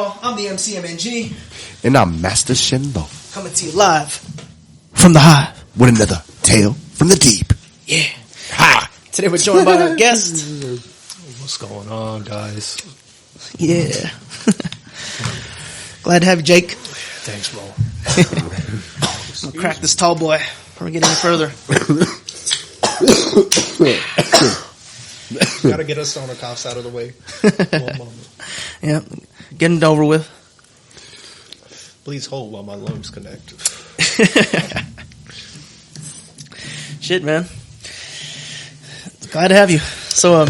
y'all. I'm the MCMNG. And I'm Master Shinlo. Coming to you live from the hive. With another tale from the deep. Yeah. Hi. Today we're joined by our guest. What's going on, guys? Yeah. Glad to have you, Jake. Thanks, bro. I'm gonna crack this tall boy before we get any further. Gotta get us stoner coughs out of the way. One moment. Yeah. Getting it over with. Please hold while my lungs connect. Shit, man. Glad to have you. So,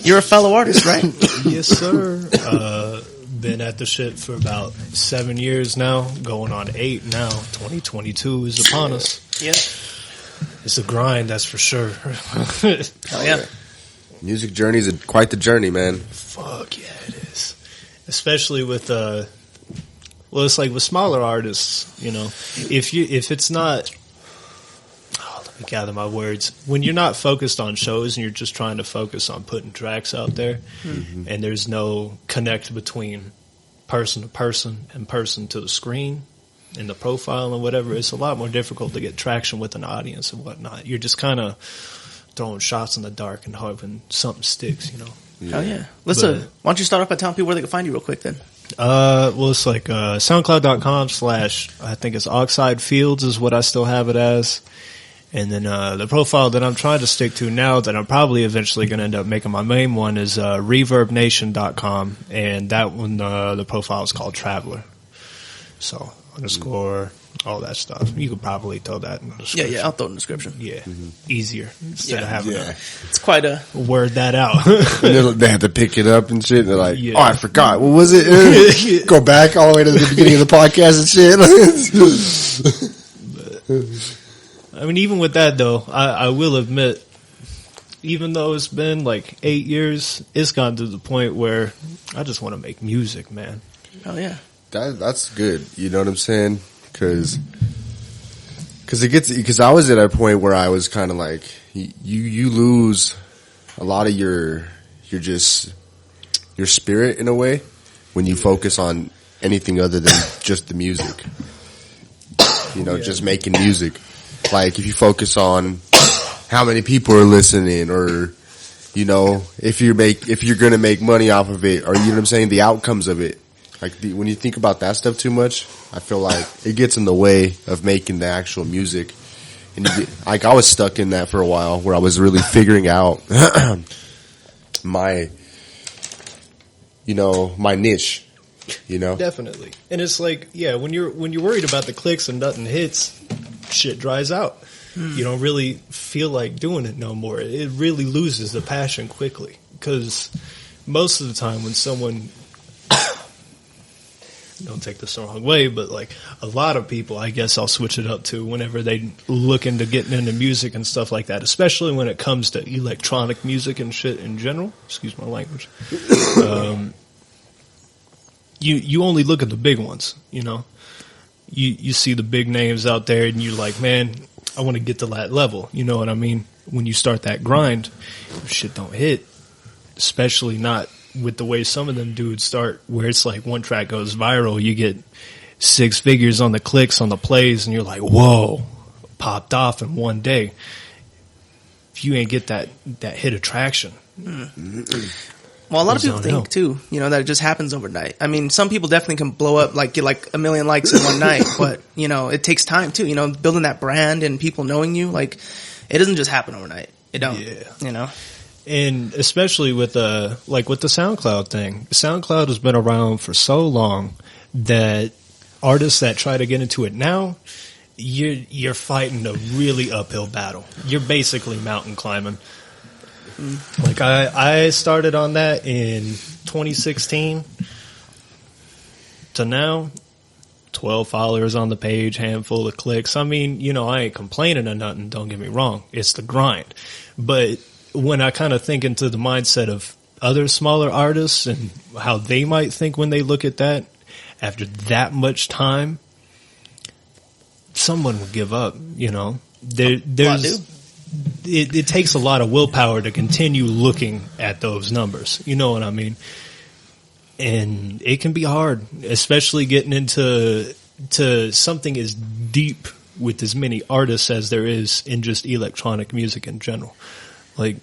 you're a fellow artist, right? Yes, sir. Been at the shit for about 7 years now, going on 8 now. 2022 is upon us. Yeah. It's a grind, that's for sure. Hell yeah. Music journey is quite the journey, man. Fuck yeah, it is. Especially with, well, it's like with smaller artists, you know, if it's not, let me gather my words. When you're not focused on shows and you're just trying to focus on putting tracks out there, and there's no connect between person to person and person to the screen and the profile and whatever, it's a lot more difficult to get traction with an audience and whatnot. You're just kind of throwing shots in the dark and hoping something sticks, you know. Oh yeah. Why don't you start off by telling people where they can find you real quick then? Well, it's like SoundCloud.com/ I think it's Oxide Fields is what I still have it as. And then the profile that I'm trying to stick to now that I'm probably eventually going to end up making my main one is ReverbNation.com. And that one, the profile is called Traveler. So underscore, all that stuff. You could probably throw that in the description. Yeah, I'll throw it in the description. Yeah, easier instead of having to It's quite a word that out. They have to pick it up and shit. And they're like, oh, I forgot. What was it? Go back all the way to the beginning of the podcast and shit. I mean, even with that though, I will admit, even though it's been like 8 years, it's gotten to the point where I just want to make music, man. Oh yeah. That's good. You know what I'm saying? Because I was at a point where I was kind of like, you lose a lot of your spirit in a way when you focus on anything other than just the music. You know, just making music. Like if you focus on how many people are listening, or you know, if you're gonna make money off of it, or you know what I'm saying, the outcomes of it. Like when you think about that stuff too much, I feel like it gets in the way of making the actual music. And like I was stuck in that for a while, where I was really figuring out my niche. You know, Definitely. And it's like, yeah, when you're worried about the clicks and nothing hits, shit dries out. You don't really feel like doing it no more. It really loses the passion quickly, because most of the time when someone, don't take this the wrong way, but like a lot of people, I guess I'll switch it up to whenever they look into getting into music and stuff like that, especially when it comes to electronic music and shit in general. Excuse my language. You only look at the big ones, you know. You see the big names out there and you're like, man, I want to get to that level. You know what I mean? When you start that grind, shit don't hit, especially not with the way some of them dudes start, where it's like one track goes viral, you get 6 figures on the clicks, on the plays, and you're like, whoa, popped off in one day. If you ain't get that hit attraction. Well, a lot of people think too, you know, that it just happens overnight. I mean, some people definitely can blow up, like get like 1 million likes in one night, but you know, it takes time too, you know, building that brand and people knowing you, like it doesn't just happen overnight. It don't, you know. And especially with the SoundCloud thing. SoundCloud has been around for so long that artists that try to get into it now, you're fighting a really uphill battle. You're basically mountain climbing. Like I started on that in 2016 to now, 12 followers on the page, handful of clicks. I mean, you know, I ain't complaining or nothing, don't get me wrong. It's the grind. But when I kind of think into the mindset of other smaller artists and how they might think when they look at that, after that much time, someone would give up, you know. It takes a lot of willpower to continue looking at those numbers. You know what I mean? And it can be hard, especially getting into something as deep with as many artists as there is in just electronic music in general. Like,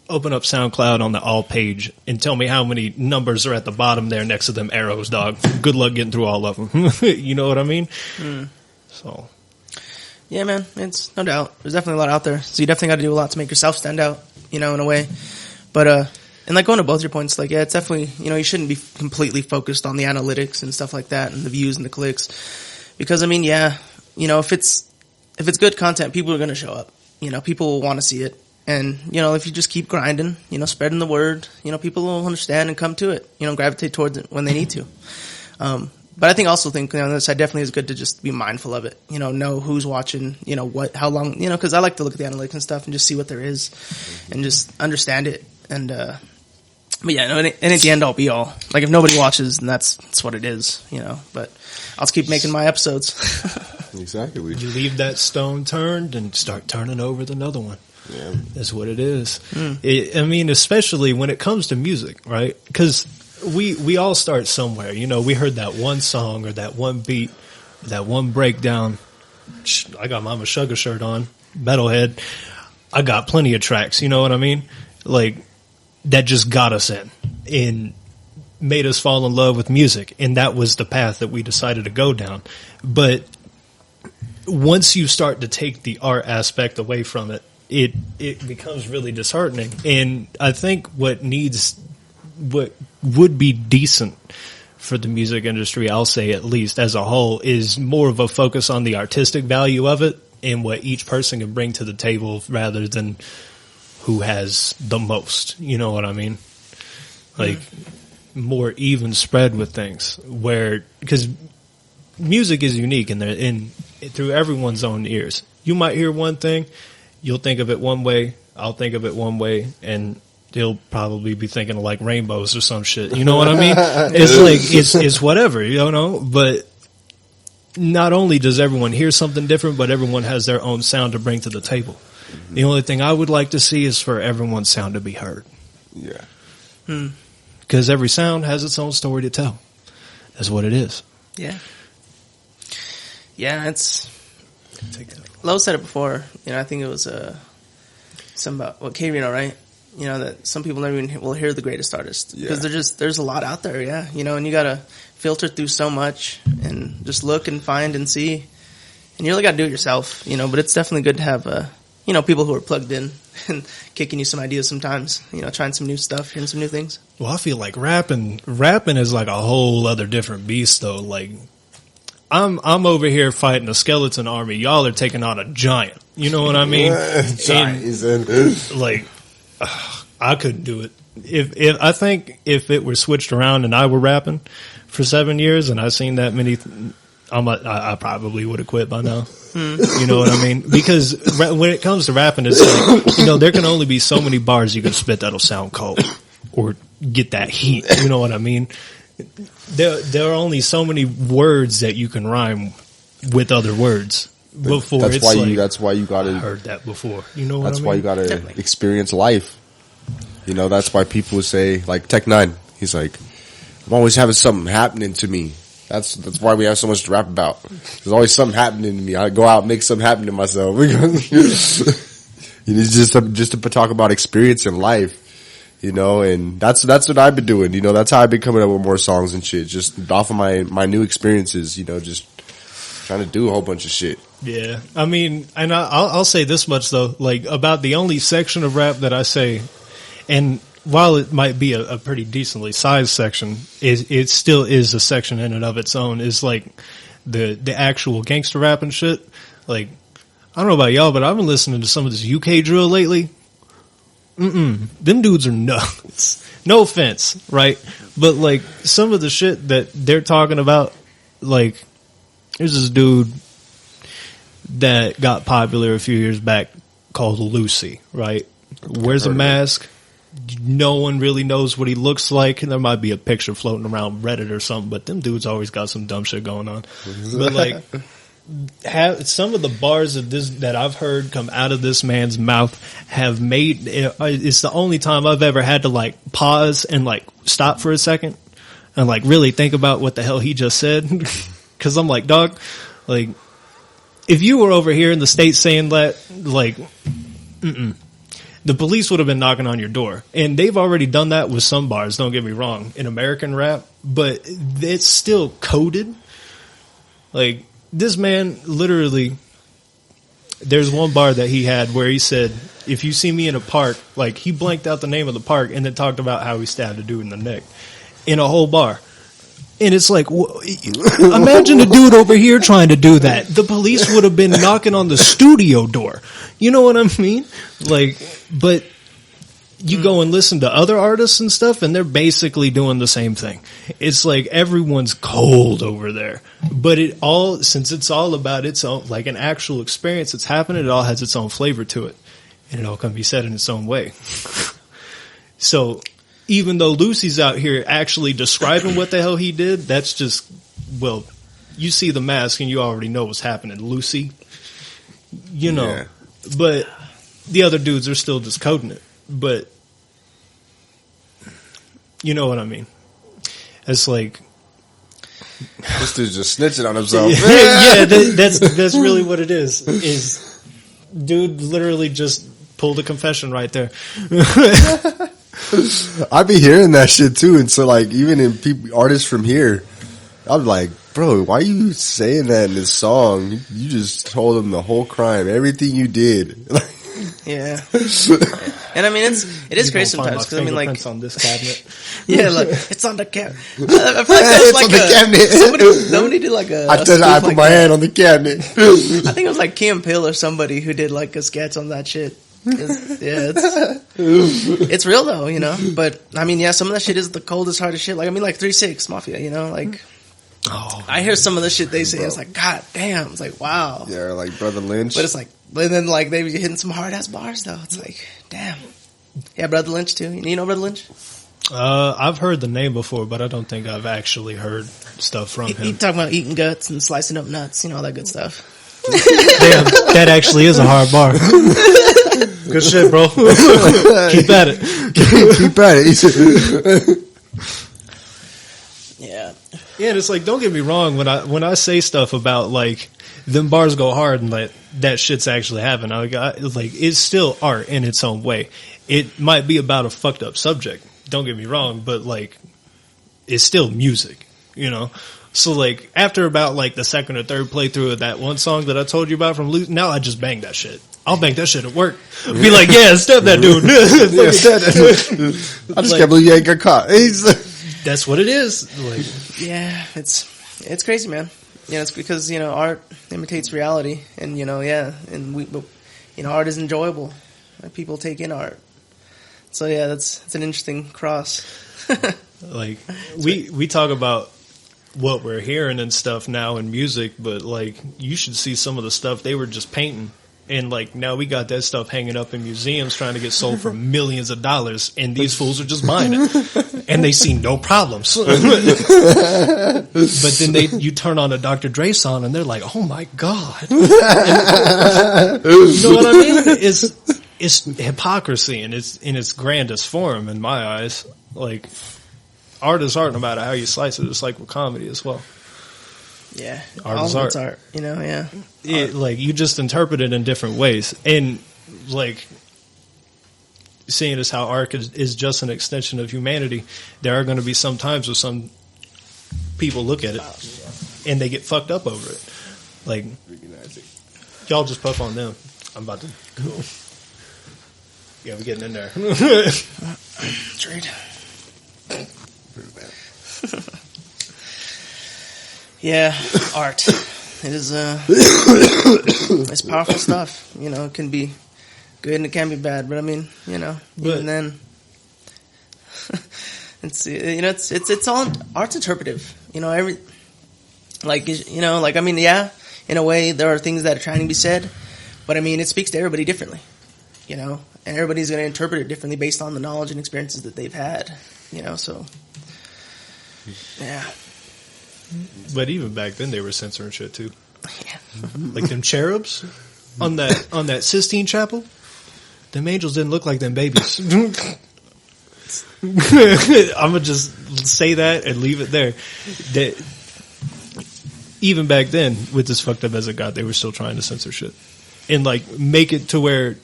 open up SoundCloud on the all page and tell me how many numbers are at the bottom there next to them arrows, dog. Good luck getting through all of them. You know what I mean? So, yeah, man, it's no doubt. There's definitely a lot out there. So you definitely got to do a lot to make yourself stand out, you know, in a way. But, and like going to both your points, like, yeah, it's definitely, you know, you shouldn't be completely focused on the analytics and stuff like that and the views and the clicks. Because, I mean, yeah, you know, if it's good content, people are going to show up. You know, people will want to see it. And, you know, if you just keep grinding, you know, spreading the word, you know, people will understand and come to it, you know, gravitate towards it when they need to. But I think on the other side, definitely is good to just be mindful of it, you know who's watching, you know, how long, you know, cause I like to look at the analytics and stuff and just see what there is and just understand it. And, but yeah, no, and at the end all be all. Like if nobody watches, then that's what it is, you know, but I'll just keep making my episodes. Exactly. You leave that stone turned and start turning over another one. Yeah. That's what it is. I mean, especially when it comes to music, right? Because we all start somewhere. You know, we heard that one song or that one beat, that one breakdown. I got Mama Sugar shirt on, metalhead. I got plenty of tracks, you know what I mean? Like, that just got us in and made us fall in love with music. And that was the path that we decided to go down. But once you start to take the art aspect away from it, it becomes really disheartening. And I think what would be decent for the music industry, I'll say at least as a whole, is more of a focus on the artistic value of it and what each person can bring to the table rather than who has the most. You know what I mean? Like, more even spread with things because music is unique and through everyone's own ears. You might hear one thing, you'll think of it one way, I'll think of it one way, and he'll probably be thinking of like rainbows or some shit. You know what I mean? It's like, it's whatever, you know, but not only does everyone hear something different, but everyone has their own sound to bring to the table. The only thing I would like to see is for everyone's sound to be heard. Yeah. Because every sound has its own story to tell. That's what it is. Yeah. Yeah, Lo said it before. You know, I think it was some about K-Reno, right? You know, that some people never even will hear the greatest artists because there's a lot out there, yeah. You know, and you gotta filter through so much and just look and find and see, and you really gotta do it yourself, you know. But it's definitely good to have you know, people who are plugged in and kicking you some ideas sometimes. You know, trying some new stuff, hearing some new things. Well, I feel like rapping is like a whole other different beast, though. Like, I'm over here fighting a skeleton army. Y'all are taking on a giant. You know what I mean? Like, I couldn't do it. I think if it were switched around and I were rapping for 7 years and I seen that many, I probably would have quit by now. You know what I mean? Because when it comes to rapping, it's like, you know, there can only be so many bars you can spit that'll sound cold or get that heat. You know what I mean? There are only so many words that you can rhyme with other words before. That's why you gotta heard that before. You know what I mean? That's why you gotta experience life. You know, that's why people say, like Tech Nine. He's like, I'm always having something happening to me. That's why we have so much to rap about. There's always something happening to me. I go out and make something happen to myself. It's just to talk about experience in life. You know, and that's what I've been doing. You know, that's how I've been coming up with more songs and shit. Just off of my new experiences, you know, just trying to do a whole bunch of shit. Yeah. I mean, and I'll say this much though, like about the only section of rap that I say, and while it might be a pretty decently sized section, it still is a section in and of its own, is like the actual gangster rap and shit. Like, I don't know about y'all, but I've been listening to some of this UK drill lately. Them dudes are nuts. No offense, right? But like some of the shit that they're talking about, like there's this dude that got popular a few years back called Lucy, right? Wears a mask. No one really knows what he looks like. There might be a picture floating around Reddit or something, but them dudes always got some dumb shit going on. But like some of the bars of this that I've heard come out of this man's mouth have made it's the only time I've ever had to like pause and like stop for a second and like really think about what the hell he just said. Cause I'm like, dog, like if you were over here in the States saying that, like, the police would have been knocking on your door. And they've already done that with some bars, don't get me wrong, in American rap, but it's still coded. Like, this man literally, there's one bar that he had where he said, if you see me in a park, like, he blanked out the name of the park and then talked about how he stabbed a dude in the neck in a whole bar. And it's like, imagine a dude over here trying to do that. The police would have been knocking on the studio door. You know what I mean? Like, but you go and listen to other artists and stuff, and they're basically doing the same thing. It's like everyone's cold over there. But since it's all about its own, like an actual experience that's happening, it all has its own flavor to it. And it all can be said in its own way. So, even though Lucy's out here actually describing what the hell he did, that's just, well, you see the mask and you already know what's happening. Lucy, you know, yeah. But the other dudes are still just coding it. But you know what I mean? It's like, this dude's just snitching on himself. Yeah, that's really what it is. Is dude literally just pulled a confession right there. I be hearing that shit too, and so like even in artists from here, I'm like, bro, why are you saying that in this song? You just told them the whole crime, everything you did. Yeah, and I mean it is crazy sometimes because I mean like on this cabinet. Yeah, like it's on the cabinet. I feel like that was like the cabinet. Somebody did like a. I put my hand on the cabinet. I think it was like Key and Peele or somebody who did like a sketch on that shit. It's real though, you know. But I mean, yeah, some of that shit is the coldest, hardest shit. Like I mean, like 3-6 Mafia, you know, like. Oh, I hear some of the shit they say. It's like, God damn! It's like, wow. Yeah, like Brother Lynch. But it's like, but then like they be hitting some hard ass bars though. It's like, damn. Yeah, Brother Lynch too. You know Brother Lynch? I've heard the name before, but I don't think I've actually heard stuff from him. He talking about eating guts and slicing up nuts, you know, all that good stuff. Damn, that actually is a hard bar. Good shit, bro. Keep at it. Keep at it. Yeah. Yeah, and it's like, don't get me wrong, when I say stuff about like them bars go hard and like that shit's actually happening, like it's still art in its own way. It might be about a fucked up subject, don't get me wrong, but like it's still music, you know? So like after about like the second or third playthrough of that one song that I told you about from Luke, now I just bang that shit. I'll bang that shit at work. Be like, yeah, stab that dude. Yeah, stab that dude. I just can't believe you ain't got caught. That's what it is. Like, yeah, it's crazy, man. You know, it's because, you know, art imitates reality, and, you know, yeah, and art is enjoyable. People take in art. So, yeah, it's an interesting cross. Like, we talk about what we're hearing and stuff now in music, but, like, you should see some of the stuff they were just painting. And, like, now we got that stuff hanging up in museums trying to get sold for millions of dollars, and these fools are just buying it. And they see no problems. But then you turn on a Dr. Dre song, and they're like, oh, my God. And, you know what I mean? It's hypocrisy in its grandest form, in my eyes. Like, art is art no matter how you slice it. It's like with comedy as well. Yeah, art is art. Art, you know, yeah. Like, you just interpret it in different ways. And, like, seeing as how art is just an extension of humanity, there are going to be some times where some people look at it and they get fucked up over it. Like, y'all just puff on them. I'm about to... Cool. Yeah, we're getting in there. Trade. Yeah, art. It is it's powerful stuff. You know, it can be good and it can be bad, but I mean, you know, even then, it's all art's interpretive. You know, I mean, yeah, in a way, there are things that are trying to be said, but I mean, it speaks to everybody differently. You know, and everybody's going to interpret it differently based on the knowledge and experiences that they've had. You know, so yeah. But even back then, they were censoring shit too. Like them cherubs on that Sistine Chapel. Them angels didn't look like them babies. I'm gonna just say that and leave it there. That even back then, with as fucked up as it got, they were still trying to censor shit and like make it to where,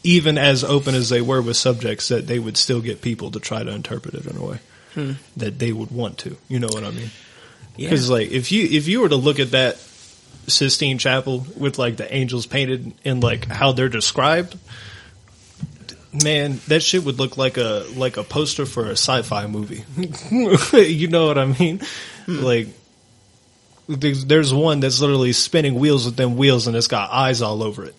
even as open as they were with subjects, that they would still get people to try to interpret it in a way that they would want to. You know what I mean? Because like if you were to look at that Sistine Chapel with like the angels painted and like how they're described, man, that shit would look like a poster for a sci-fi movie. You know what I mean? Like there's one that's literally spinning wheels with them wheels and it's got eyes all over it.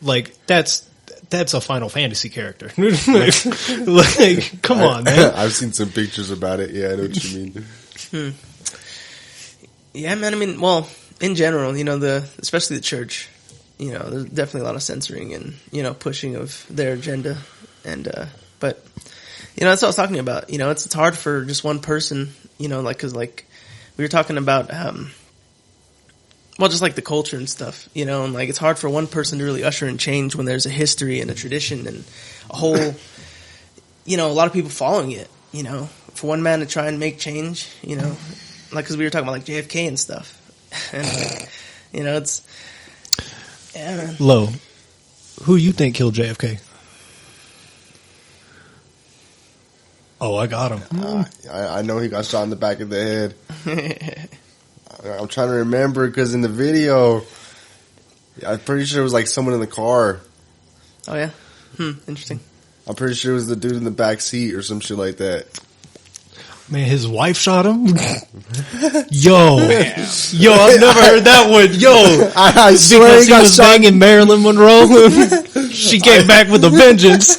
Like that's a Final Fantasy character. Like, come on, man. I've seen some pictures about it. Yeah, I know what you mean. Yeah, man. I mean, well, in general, you know, especially the church, you know, there's definitely a lot of censoring and, you know, pushing of their agenda. And, but, you know, that's what I was talking about. You know, it's hard for just one person, you know, like, cause like we were talking about, well, just like the culture and stuff, you know, and like it's hard for one person to really usher in change when there's a history and a tradition and a whole, you know, a lot of people following it, you know, for one man to try and make change, you know, like, cause we were talking about like JFK and stuff. And, you know, it's, yeah, man. Lo, who you think killed JFK? Oh, I got him. I know he got shot in the back of the head. I'm trying to remember because in the video, I'm pretty sure it was like someone in the car. Oh, yeah? Interesting. I'm pretty sure it was the dude in the back seat or some shit like that. Man, his wife shot him? Yo, I've never heard that one. Yo, I swear he was banging Marilyn Monroe. She came back with a vengeance.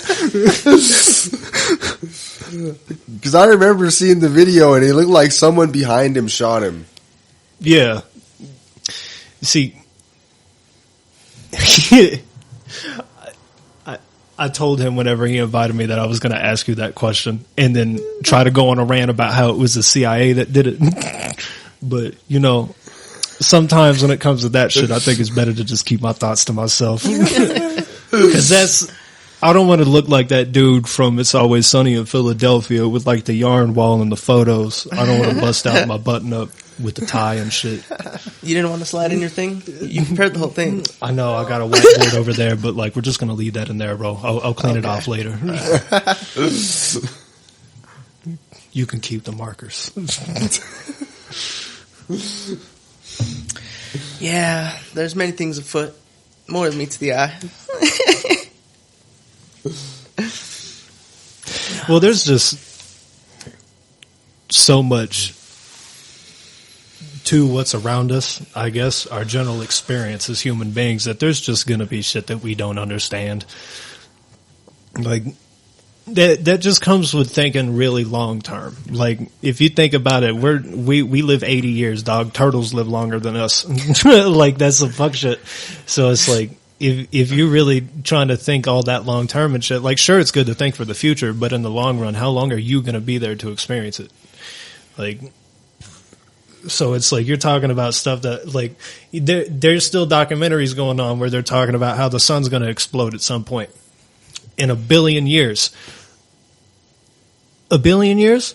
Because I remember seeing the video and it looked like someone behind him shot him. Yeah. See, I told him whenever he invited me that I was going to ask you that question and then try to go on a rant about how it was the CIA that did it. But, you know, sometimes when it comes to that shit, I think it's better to just keep my thoughts to myself. Because I don't want to look like that dude from It's Always Sunny in Philadelphia with like the yarn wall and the photos. I don't want to bust out my button up with the tie and shit. You didn't want to slide in your thing? You prepared the whole thing. I know, I got a whiteboard over there, but like we're just going to leave that in there, bro. I'll clean it off later. You can keep the markers. Yeah, there's many things afoot. More than meets the eye. Well, there's just so much to what's around us, I guess, our general experience as human beings, that there's just going to be shit that we don't understand. Like, that just comes with thinking really long term. Like, if you think about it, we live 80 years, dog. Turtles live longer than us. Like, that's some fuck shit. So it's like, if you're really trying to think all that long term and shit, like, sure, it's good to think for the future, but in the long run, how long are you going to be there to experience it? Like, so it's like you're talking about stuff that, like, there's still documentaries going on where they're talking about how the sun's going to explode at some point in 1 billion years. 1 billion years?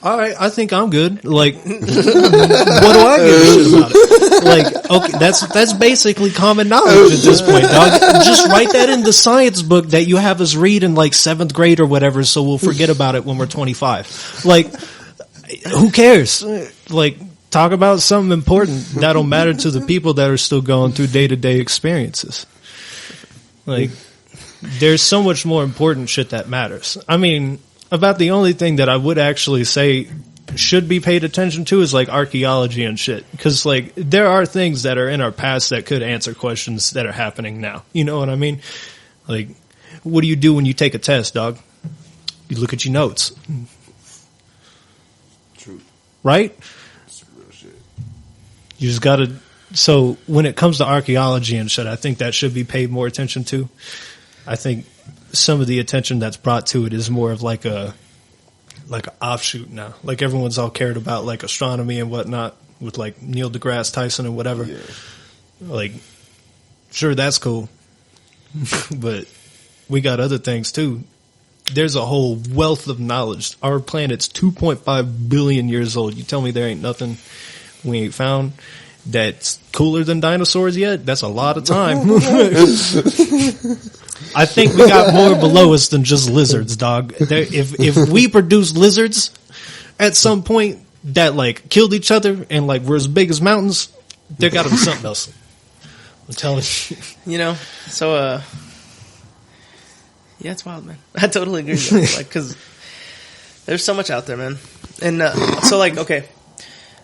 All right, I think I'm good. Like, what do I give a shit about it? Like, okay, that's basically common knowledge at this point, dog. Just write that in the science book that you have us read in like 7th grade or whatever, so we'll forget about it when we're 25. Like, who cares? Like, talk about something important that'll matter to the people that are still going through day-to-day experiences. Like, there's so much more important shit that matters. I mean, about the only thing that I would actually say should be paid attention to is like archaeology and shit. Cause like there are things that are in our past that could answer questions that are happening now. You know what I mean? Like, what do you do when you take a test, dog? You look at your notes. True. Right? That's real shit. You just gotta, so when it comes to archaeology and shit, I think that should be paid more attention to. I think some of the attention that's brought to it is more of like a offshoot now. Like everyone's all cared about like astronomy and whatnot, with like Neil deGrasse Tyson and whatever. Yeah. Like, sure, that's cool, but we got other things too. There's a whole wealth of knowledge. Our planet's 2.5 billion years old. You tell me there ain't nothing we ain't found that's cooler than dinosaurs yet? That's a lot of time. I think we got more below us than just lizards, dog. If we produce lizards at some point that like killed each other and like were as big as mountains, there got to be something else. I'm telling you. You know, so yeah, it's wild, man. I totally agree with you. Like, because there's so much out there, man. And so, like, okay,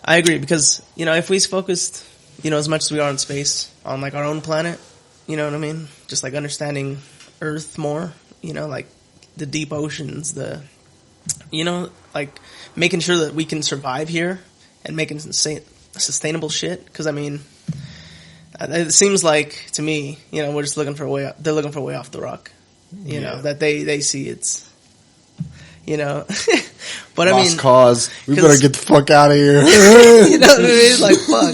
I agree because, you know, if we focused, you know, as much as we are in space on like our own planet, you know what I mean? Just like understanding Earth more, you know, like the deep oceans, you know, like making sure that we can survive here and making sustainable shit. Because I mean, it seems like to me, you know, we're just looking for a way. They're looking for a way off the rock. You know, that they see it's, you know, but I mean, lost cause. We better get the fuck out of here. You know what I mean? Like, fuck.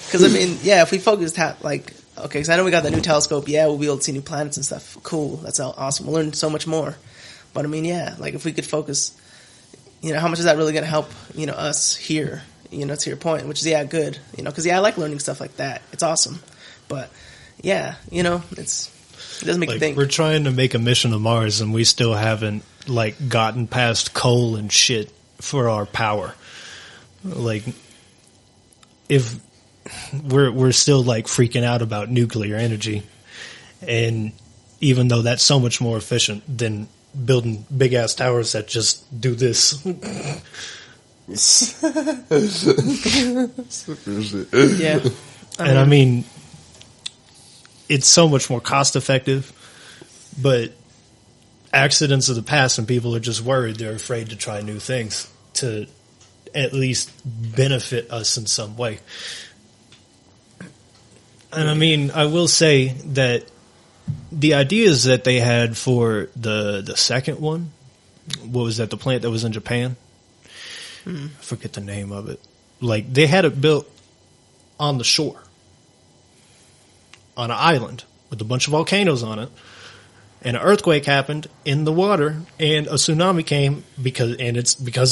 Because I mean, yeah, if we focused, like, okay, because I know we got the new telescope. Yeah, we'll be able to see new planets and stuff. Cool. That's awesome. We'll learn so much more. But I mean, yeah, like if we could focus, you know, how much is that really going to help, you know, us here, you know, to your point, which is, yeah, good, you know, because, yeah, I like learning stuff like that. It's awesome. But, yeah, you know, it doesn't make you think. We're trying to make a mission to Mars, and we still haven't like gotten past coal and shit for our power. Like, if we're still like freaking out about nuclear energy, and even though that's so much more efficient than building big ass towers that just do this. Yeah, and I mean, it's so much more cost effective, but accidents of the past and people are just worried. They're afraid to try new things to at least benefit us in some way. And I mean, I will say that the ideas that they had for the second one, what was that, the plant that was in Japan? I forget the name of it. Like, they had it built on the shore, on an island with a bunch of volcanoes on it, and an earthquake happened in the water, and a tsunami came because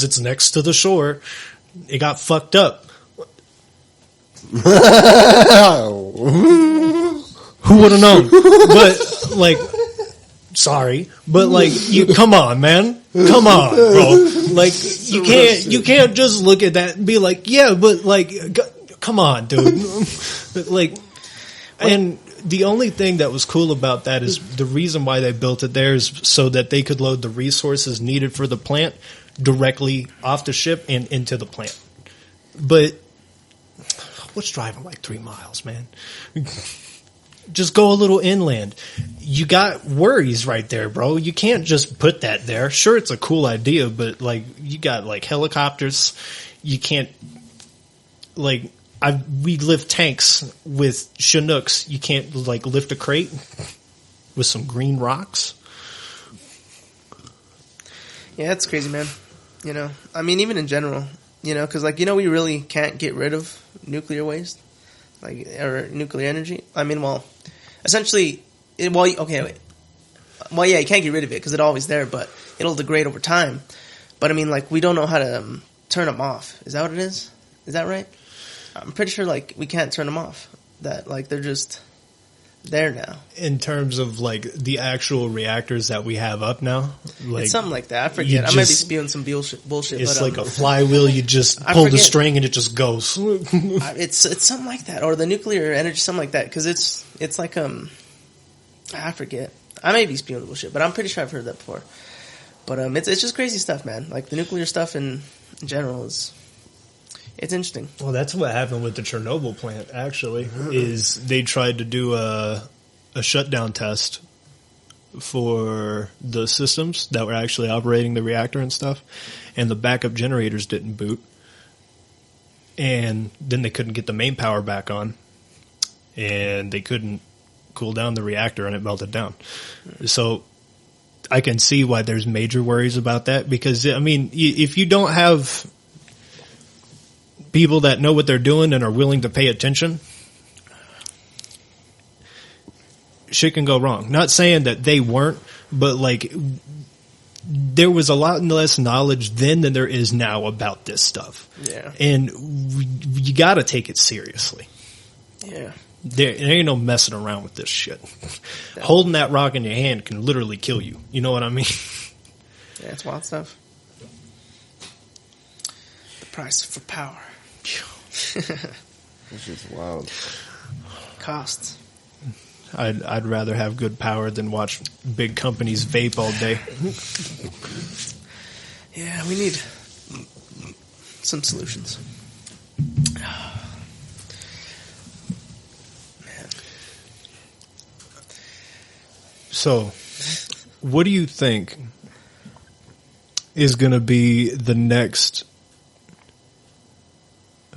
it's next to the shore. It got fucked up. Who would have known? But like, sorry, but like, you come on, man, come on, bro. Like, you can't just look at that and be like, yeah, but like, come on, dude. But like, and the only thing that was cool about that is the reason why they built it there is so that they could load the resources needed for the plant directly off the ship and into the plant. But what's driving like 3 miles, man? Just go a little inland. You got worries right there, bro. You can't just put that there. Sure, it's a cool idea, but like, you got like helicopters. You can't, like, we lift tanks with Chinooks. You can't like lift a crate with some green rocks. Yeah, it's crazy, man. You know, I mean, even in general, you know, because like, you know, we really can't get rid of nuclear waste, like, or nuclear energy. I mean, well, essentially, yeah, you can't get rid of it because it's always there, but it'll degrade over time. But I mean, like, we don't know how to turn them off. Is that what it is? Is that right? I'm pretty sure, like, we can't turn them off. That, like, they're just there now. In terms of, like, the actual reactors that we have up now? Like, it's something like that. I forget. I might be spewing some bullshit. It's but, like a flywheel. You just pull the string and it just goes. It's something like that. Or the nuclear energy, something like that. Because it's like, I forget. I may be spewing bullshit, but I'm pretty sure I've heard that before. But it's just crazy stuff, man. Like, the nuclear stuff in general it's interesting. Well, that's what happened with the Chernobyl plant, actually, is they tried to do a shutdown test for the systems that were actually operating the reactor and stuff, and the backup generators didn't boot. And then they couldn't get the main power back on, and they couldn't cool down the reactor, and it melted down. So I can see why there's major worries about that, because, I mean, if you don't have people that know what they're doing and are willing to pay attention, shit can go wrong. Not saying that they weren't, but like there was a lot less knowledge then than there is now about this stuff. Yeah. And you got to take it seriously. Yeah. There ain't no messing around with this shit. Holding that rock in your hand can literally kill you. You know what I mean? Yeah, it's wild stuff. The price for power. This is wild. Costs. I'd rather have good power than watch big companies vape all day. Yeah, we need some solutions. So, what do you think is going to be the next?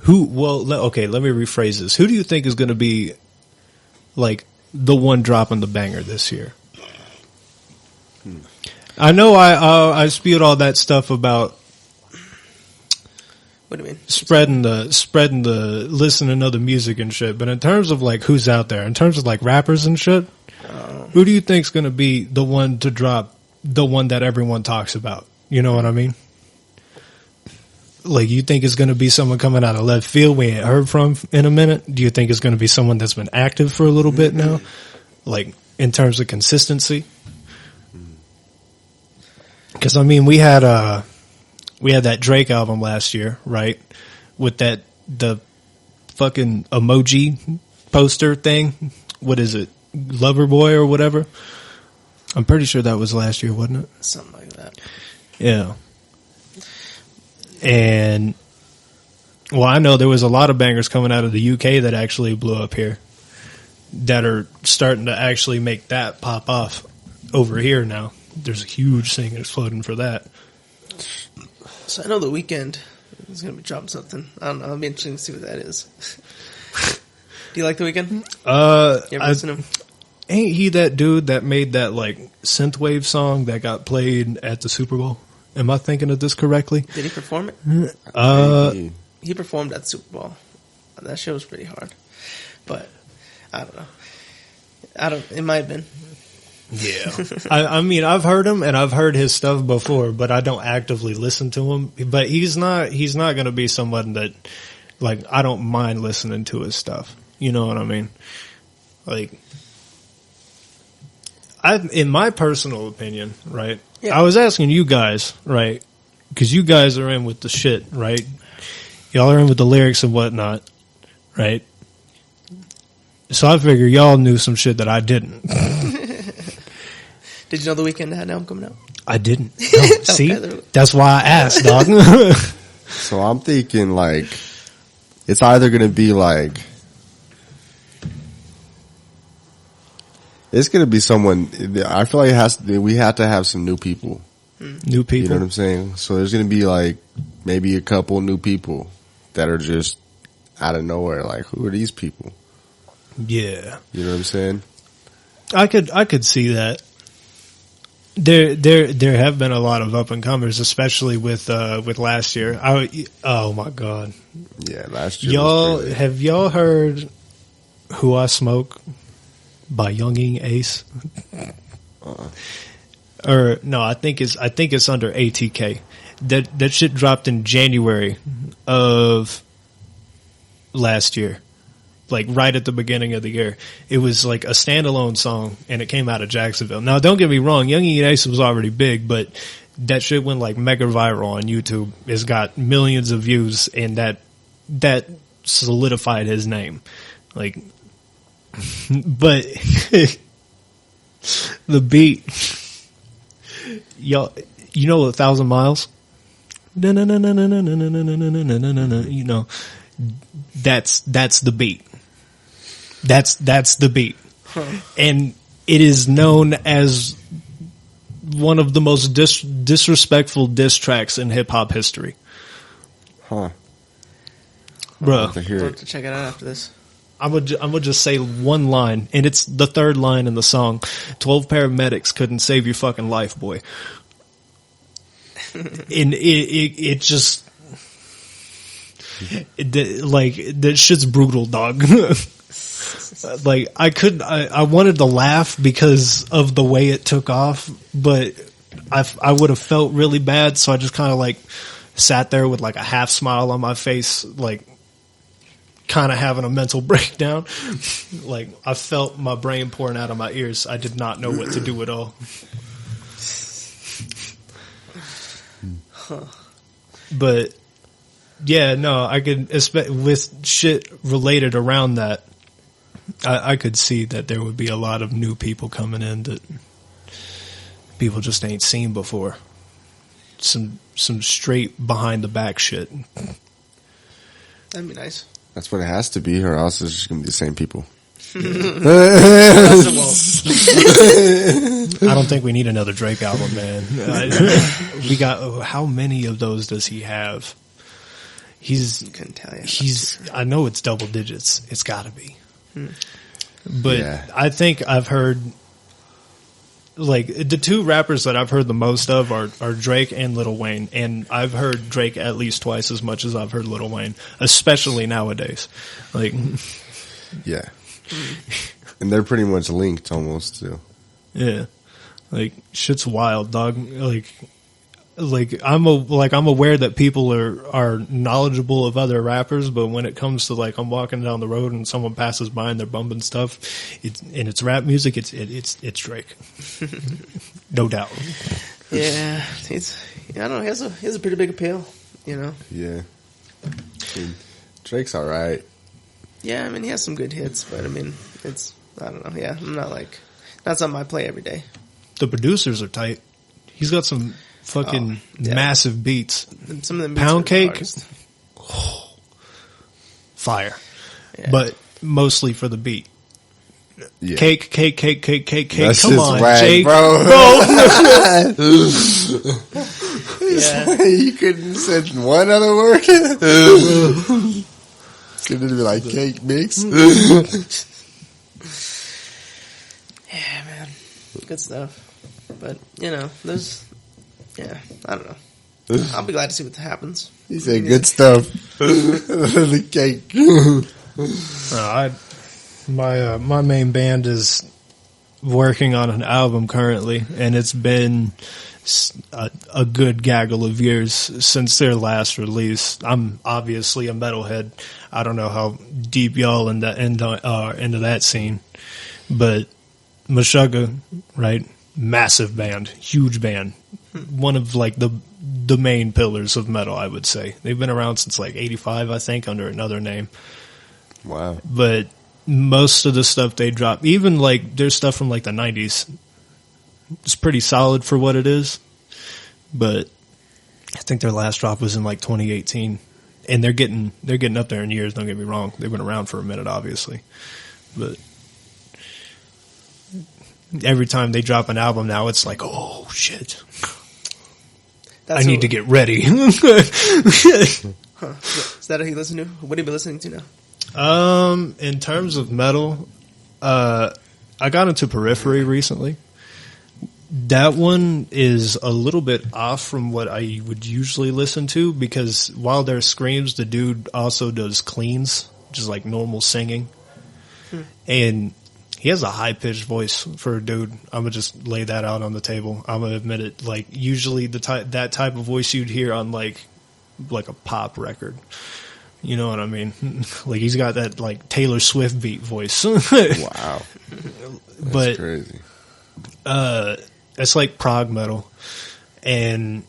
Okay, let me rephrase this. Who do you think is going to be like the one dropping the banger this year? I know I spewed all that stuff about what do you mean? Spreading the listening to other music and shit. But in terms of like who's out there, in terms of like rappers and shit, who do you think's going to be the one to drop the one that everyone talks about? You know what I mean? Like, you think it's going to be someone coming out of left field we ain't heard from in a minute? Do you think it's going to be someone that's been active for a little bit now? Like, in terms of consistency? Because, I mean, we had that Drake album last year, right? With the fucking emoji poster thing. What is it? Loverboy or whatever? I'm pretty sure that was last year, wasn't it? Something like that. Yeah. And, well, I know there was a lot of bangers coming out of the UK that actually blew up here that are starting to actually make that pop off over here now. There's a huge thing exploding for that. So I know The Weeknd is going to be dropping something. I don't know. It'll be interesting to see what that is. Do you like The Weeknd? You ever listen to him? Ain't he that dude that made that like synthwave song that got played at the Super Bowl? Am I thinking of this correctly? Did he perform it? He performed at the Super Bowl. That show was pretty hard. But I don't know. It might have been. Yeah. I mean, I've heard him and I've heard his stuff before, but I don't actively listen to him. But he's not going to be someone that, like, I don't mind listening to his stuff. You know what I mean? Like, in my personal opinion, right? Yeah. I was asking you guys, right? Because you guys are in with the shit, right? Y'all are in with the lyrics and whatnot, right? So I figure y'all knew some shit that I didn't. Did you know The Weeknd had an album coming out? I didn't. No, see? That's why I asked, dog. So I'm thinking, like, it's either going to be like, it's going to be someone, I feel like we have to have some new people. New people. You know what I'm saying? So there's going to be like maybe a couple new people that are just out of nowhere. Like, who are these people? Yeah. You know what I'm saying? I could see that. There have been a lot of up and comers, especially with last year. Oh my God. Yeah, last year. Have y'all heard Who I Smoke by Younging Ace? Or no, I think it's under ATK. That shit dropped in January of last year. Like right at the beginning of the year. It was like a standalone song and it came out of Jacksonville. Now don't get me wrong, Younging Ace was already big, but that shit went like mega viral on YouTube. It's got millions of views and that solidified his name. Like, but the beat, y'all, you know, 1,000 Miles? You know, that's the beat. That's the beat. Huh. And it is known as one of the most disrespectful diss tracks in hip hop history. Huh. Bruh. I'll have to check it out after this. I'm gonna just say one line, and it's the third line in the song. 12 paramedics couldn't save your fucking life, boy. And it just, that shit's brutal, dog. Like, I wanted to laugh because of the way it took off, but I would have felt really bad, so I just kind of like sat there with like a half smile on my face, like kind of having a mental breakdown. Like, I felt my brain pouring out of my ears. I did not know what to do at all. But yeah, no, I could, with shit related around that, I could see that there would be a lot of new people coming in that people just ain't seen before. Some straight behind the back shit. That'd be nice. That's what it has to be, or else it's just gonna be the same people. I don't think we need another Drake album, man. We got, how many of those does he have? Couldn't tell you. I know it's double digits. It's gotta be. But yeah. I think I've heard, like, the two rappers that I've heard the most of are Drake and Lil Wayne, and I've heard Drake at least twice as much as I've heard Lil Wayne, especially nowadays. Like, yeah, and they're pretty much linked almost too. Yeah, like, shit's wild, dog. Like I'm aware that people are knowledgeable of other rappers, but when it comes to, like, I'm walking down the road and someone passes by and they're bumping stuff, it's rap music. It's Drake, no doubt. Yeah, I don't know. He has a pretty big appeal, you know. Yeah, I mean, Drake's all right. Yeah, I mean, he has some good hits, but I mean, I don't know. Yeah, I'm not not something I play every day. The producers are tight. He's got some fucking massive beats. Some of them beats Pound Cake, fire, yeah. But mostly for the beat. Yeah. Cake. That's Come on, whack, Jake. bro. Yeah. You couldn't have said one other word. Could it be like cake mix? Yeah, man, good stuff. But you know, I don't know. I'll be glad to see what happens. He said good stuff. The cake. My main band is working on an album currently, and it's been a good gaggle of years since their last release. I'm obviously a metalhead. I don't know how deep y'all into that scene, but Meshuggah, right? Massive band, huge band. One of, like, the main pillars of metal, I would say. They've been around since like 85, I think, under another name. Wow. But most of the stuff they drop, even like their stuff from like the 90s, it's pretty solid for what it is. But I think their last drop was in like 2018. And they're getting up there in years, don't get me wrong. They've been around for a minute, obviously. But every time they drop an album now, it's like, oh shit. I need to get ready. Huh. Is that what you listen to? What have you been listening to now? In terms of metal, I got into Periphery recently. That one is a little bit off from what I would usually listen to, because while there's screams, the dude also does cleans, just like normal singing. And he has a high-pitched voice for a dude. I'm going to just lay that out on the table. I'm going to admit it. Like, usually that type of voice you'd hear on, like a pop record. You know what I mean? Like, he's got that, like, Taylor Swift beat voice. Wow. That's crazy. It's like prog metal. And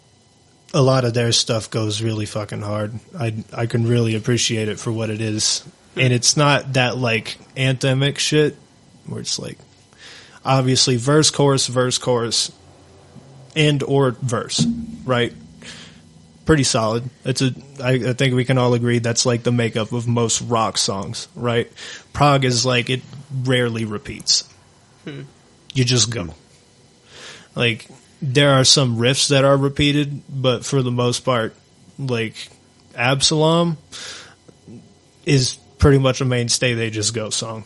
a lot of their stuff goes really fucking hard. I can really appreciate it for what it is. And it's not that, like, anthemic shit where it's like, obviously verse, chorus, and or verse, right? Pretty solid. I think we can all agree that's like the makeup of most rock songs, right? Prog is like, it rarely repeats. You just go. Like, there are some riffs that are repeated, but for the most part, like, Absalom is pretty much a mainstay they just go song.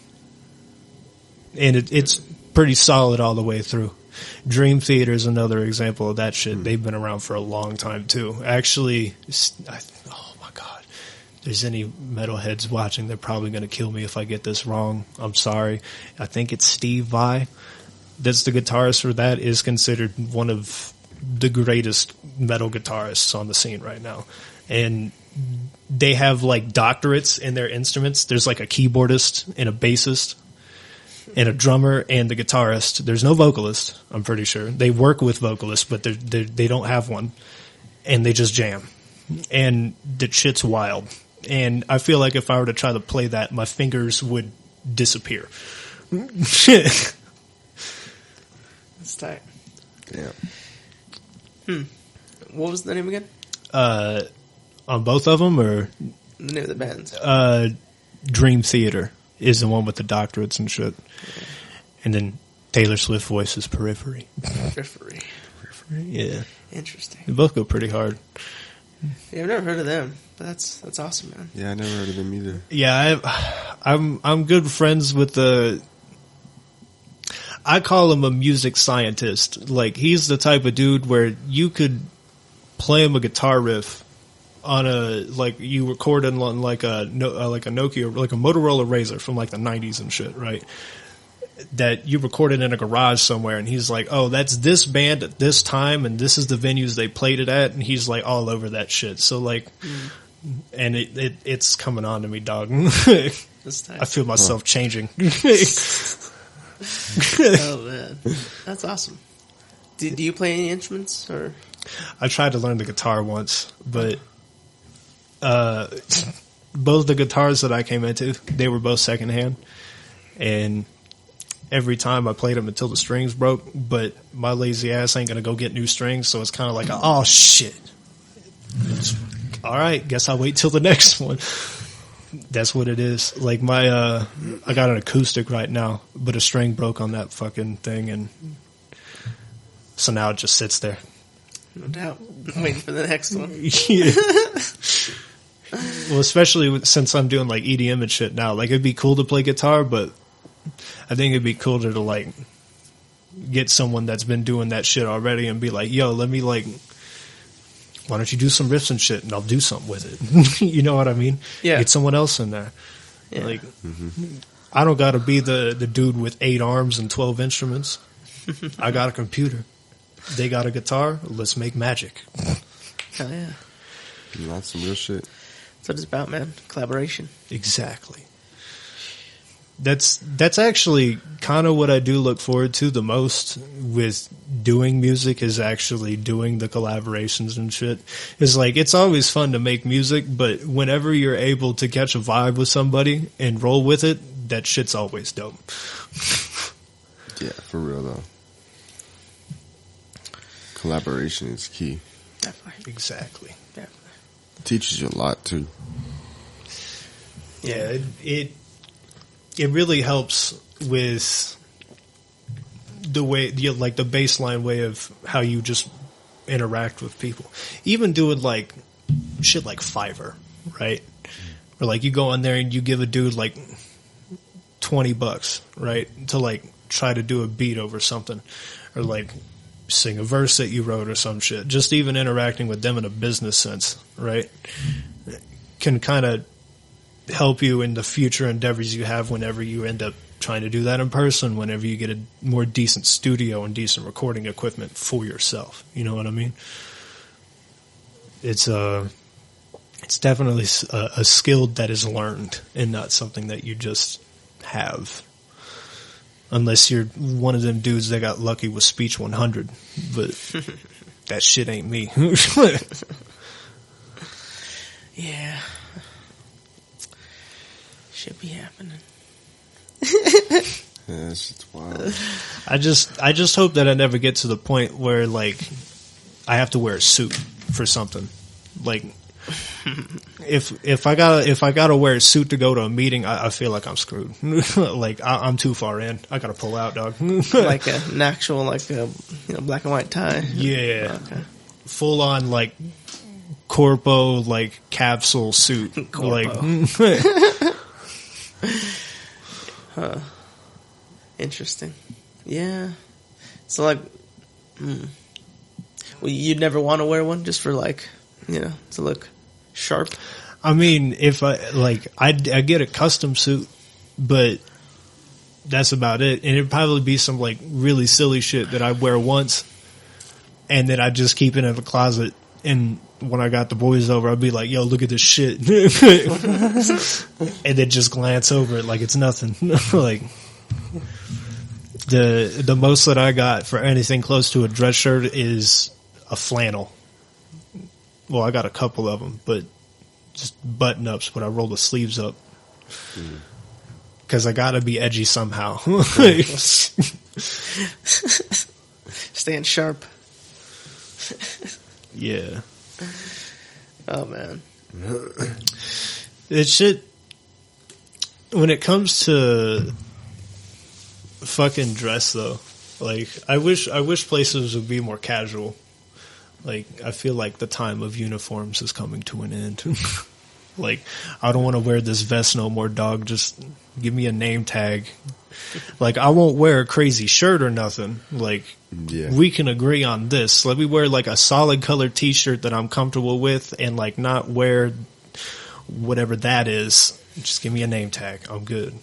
And it's pretty solid all the way through. Dream Theater is another example of that shit. They've been around for a long time too. Actually, oh my god, there's any metalheads watching, they're probably going to kill me if I get this wrong. I'm sorry. I think it's Steve Vai. That's the guitarist for that, is considered one of the greatest metal guitarists on the scene right now. And they have like doctorates in their instruments. There's like a keyboardist and a bassist and a drummer and the guitarist. There's no vocalist, I'm pretty sure. They work with vocalists, but they don't have one. And they just jam. And the shit's wild. And I feel like if I were to try to play that, my fingers would disappear. That's tight. Yeah. What was the name again? On both of them, or The name of the band? Dream Theater is the one with the doctorates and shit. Okay. And then Taylor Swift voice is Periphery. Periphery. Yeah. Interesting. They both go pretty hard. Yeah, I've never heard of them. But that's awesome, man. Yeah, I never heard of them either. Yeah, I'm good friends with I call him a music scientist. Like, he's the type of dude where you could play him a guitar riff on you record it on like a Nokia, like a Motorola Razr from like the 90s and shit, right? That you recorded in a garage somewhere, and he's like, oh, that's this band at this time, and this is the venues they played it at, and he's like all over that shit. So like, and it's coming on to me, dog. I feel myself changing. Oh man, that's awesome. Do you play any instruments, or? I tried to learn the guitar once, but both the guitars that I came into, they were both secondhand, and every time I played them until the strings broke, but my lazy ass ain't gonna go get new strings, so it's kind of like, oh shit. All right, guess I'll wait till the next one. That's what it is. Like I got an acoustic right now, but a string broke on that fucking thing, and so now it just sits there. No doubt. I'm waiting for the next one. Yeah. Well, especially since I'm doing like EDM and shit now. Like, it'd be cool to play guitar, but I think it'd be cooler to like get someone that's been doing that shit already and be like, yo, let me like, why don't you do some riffs and shit, and I'll do something with it. You know what I mean? Yeah. Get someone else in there. Yeah. Like, I don't gotta be the dude with 8 arms and 12 instruments. I got a computer. They got a guitar. Let's make magic. Hell yeah. That's some real shit. That's what it's about, man. Collaboration. Exactly. That's actually kind of what I do look forward to the most with doing music, is actually doing the collaborations and shit. It's like, it's always fun to make music, but whenever you're able to catch a vibe with somebody and roll with it, that shit's always dope. Yeah, for real though. Collaboration is key. Definitely. Exactly. Definitely. It teaches you a lot too. Yeah, it really helps with the way, like the baseline way of how you just interact with people. Even doing like shit like Fiverr, right? Or like you go on there and you give a dude like $20, right? To like try to do a beat over something, or like sing a verse that you wrote or some shit. Just even interacting with them in a business sense, right? Can kind of help you in the future endeavors you have whenever you end up trying to do that in person, whenever you get a more decent studio and decent recording equipment for yourself. You know what I mean? It's definitely a skill that is learned and not something that you just have. Unless you're one of them dudes that got lucky with Speech 100. But that shit ain't me. Yeah. Should be happening. Yeah, that shit's wild. I just hope that I never get to the point where like I have to wear a suit for something. Like if I gotta wear a suit to go to a meeting, I feel like I'm screwed. Like I'm too far in. I gotta pull out, dog. Like an actual black and white tie. Yeah. Okay. Full on like corpo, like capsule suit. Corpo. Like Huh. Interesting. Yeah. So like, well, you'd never want to wear one just for like, to look sharp. I mean, if I get a custom suit, but that's about it. And it'd probably be some like really silly shit that I wear once and then I just keep it in the closet. And when I got the boys over, I'd be like, yo, look at this shit. And then just glance over it like it's nothing. Like the most that I got for anything close to a dress shirt is a flannel. Well, I got a couple of them, but just button ups, but I roll the sleeves up. Because I gotta be edgy somehow. Staying sharp. Yeah. Oh man. It should. When it comes to fucking dress, though, like I wish places would be more casual. Like I feel like the time of uniforms is coming to an end. Like I don't want to wear this vest no more, dog. Just give me a name tag. Like I won't wear a crazy shirt or nothing. Like we can agree on this. Let me wear like a solid colored t-shirt that I'm comfortable with and like not wear whatever that is. Just give me a name tag. I'm good.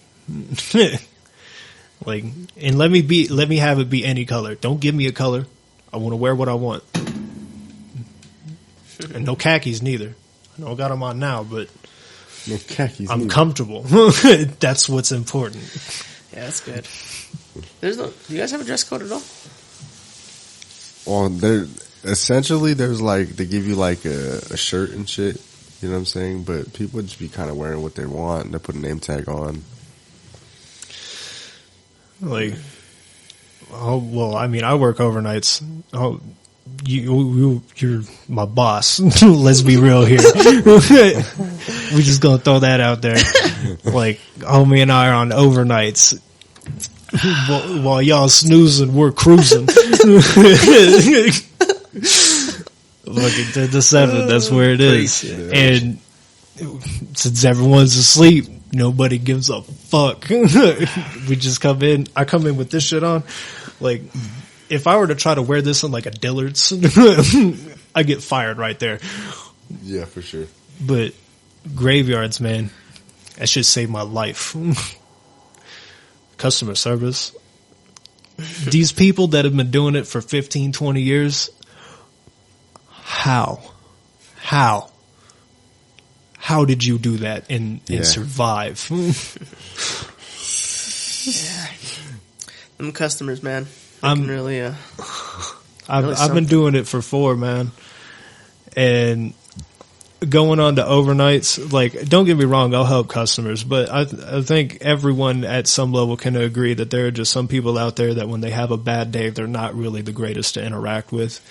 Like, and let me have it be any color. Don't give me a color. I want to wear what I want. And no khakis neither. I know I got them on now, but no khakis I'm neither. comfortable. That's what's important. Yeah, that's good. Do you guys have a dress code at all? Well, there's like, they give you like a shirt and shit, you know what I'm saying? But people just be kind of wearing what they want and they put a name tag on. Like, oh, well, I mean, I work overnights. Oh, you're my boss. Let's be real here. We just gonna throw that out there. Like, homie and I are on overnights. While y'all snoozing, we're cruising. Look at the 7, that's where it is. And since everyone's asleep, nobody gives a fuck. We just come in. I come in with this shit on. Like, if I were to try to wear this in like a Dillard's, I get fired right there. Yeah, for sure. But graveyards, man, that shit saved my life. Customer service. These people that have been doing it for 15, 20 years, how did you do that and survive? Yeah. Them customers, man. I'm really, I've been doing it for 4, man. And going on to overnights, like, don't get me wrong, I'll help customers, but I think everyone at some level can agree that there are just some people out there that when they have a bad day, they're not really the greatest to interact with.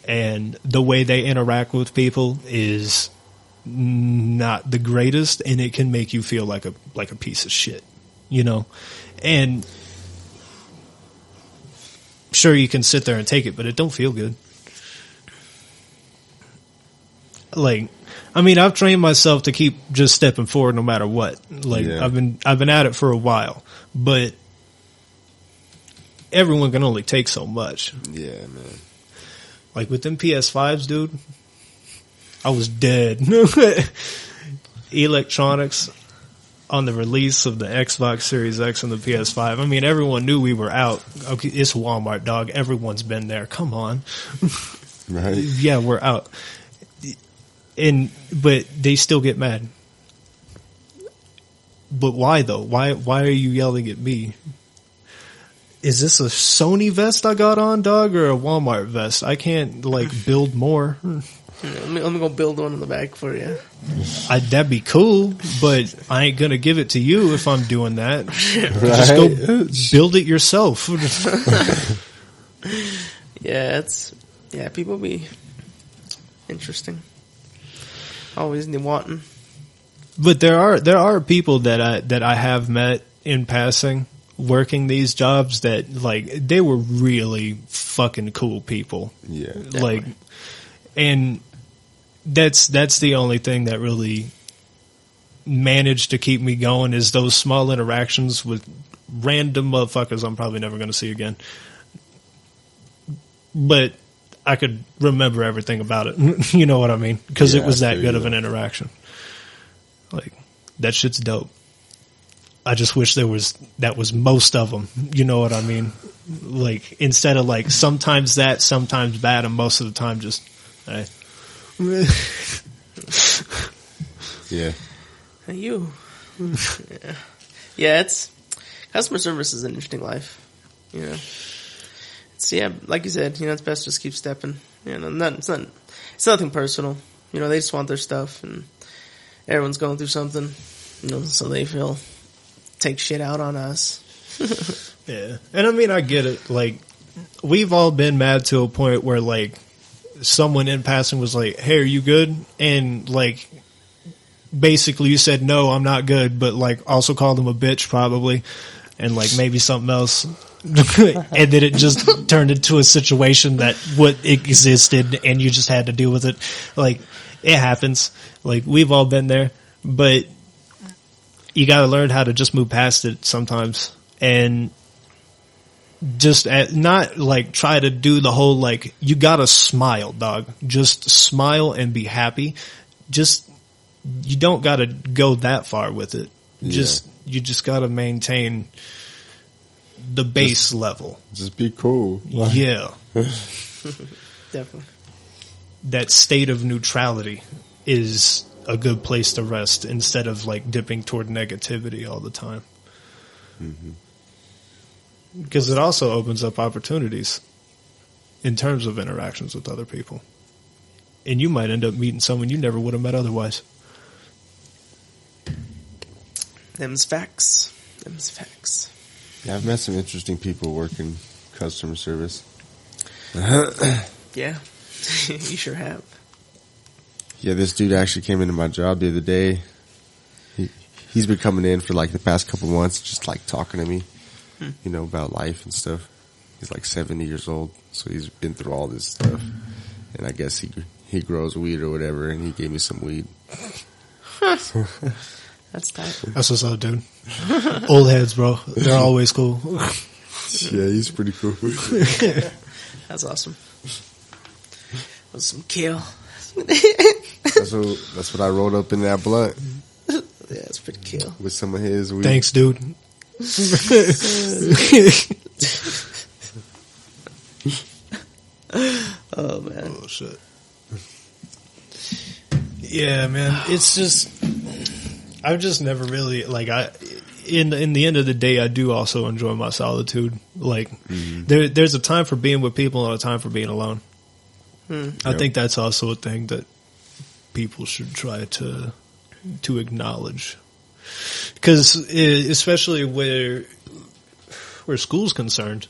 And the way they interact with people is not the greatest, and it can make you feel like a piece of shit, you know? And sure, you can sit there and take it, but it don't feel good. Like, I mean, I've trained myself to keep just stepping forward no matter what. Like, I've been at it for a while, but everyone can only take so much. Yeah, man. Like with them PS5s, dude, I was dead. Electronics on the release of the Xbox Series X and the PS5. I mean, everyone knew we were out. Okay, it's Walmart, dog. Everyone's been there. Come on. Right. Yeah, we're out. But they still get mad. But why though? Why are you yelling at me? Is this a Sony vest I got on, dog, or a Walmart vest? I can't like build more. Let me go build one in the back for you. That'd be cool, but I ain't gonna give it to you if I'm doing that. Right? Just go build it yourself. Yeah, people be interesting. Always wanting. But there are people that I have met in passing working these jobs that like they were really fucking cool people. Yeah. Like, and that's the only thing that really managed to keep me going is those small interactions with random motherfuckers I'm probably never going to see again. But I could remember everything about it. You know what I mean? Because it was that good of an interaction. Like, that shit's dope. I just wish that was most of them. You know what I mean? Like, instead of like sometimes that, sometimes bad, and most of the time just, hey. Yeah. You. Yeah. Yeah, it's customer service is an interesting life. You know, it's like you said. You know, it's best to just keep stepping. You know, it's nothing personal. You know, they just want their stuff, and everyone's going through something. You know, so they take shit out on us. Yeah, and I mean, I get it. Like, we've all been mad to a point where like someone in passing was like, "Hey, are you good?" And like, basically you said, "No, I'm not good," but like also called them a bitch probably, and like maybe something else. And then it just turned into a situation that what existed and you just had to deal with it. Like, it happens. Like, we've all been there, but you got to learn how to just move past it sometimes and just not like try to do the whole, like, you got to smile, dog. Just smile and be happy. Just, you don't got to go that far with it. You just got to maintain the base level. Just be cool. Yeah. Definitely. That state of neutrality is a good place to rest instead of like dipping toward negativity all the time. Because it also opens up opportunities in terms of interactions with other people. And you might end up meeting someone you never would have met otherwise. Them's facts. Yeah, I've met some interesting people working customer service. Yeah, you sure have. Yeah, this dude actually came into my job the other day. He's been coming in for like the past couple months, just like talking to me, you know, about life and stuff. He's like 70 years old, so he's been through all this stuff. And I guess he grows weed or whatever, and he gave me some weed. That's tight. That's what's up, dude. Old heads, bro. They're always cool. Yeah, he's pretty cool. That's awesome. With some kill. That's what I rolled up in that blunt. Yeah, it's pretty kill. With some of his weed. Thanks, dude. Oh, man. Oh, shit. Yeah, man. It's just, I've just never really, like, in the end of the day, I do also enjoy my solitude. Like, there's a time for being with people and a time for being alone. I think that's also a thing that people should try to acknowledge. Because especially where school's concerned,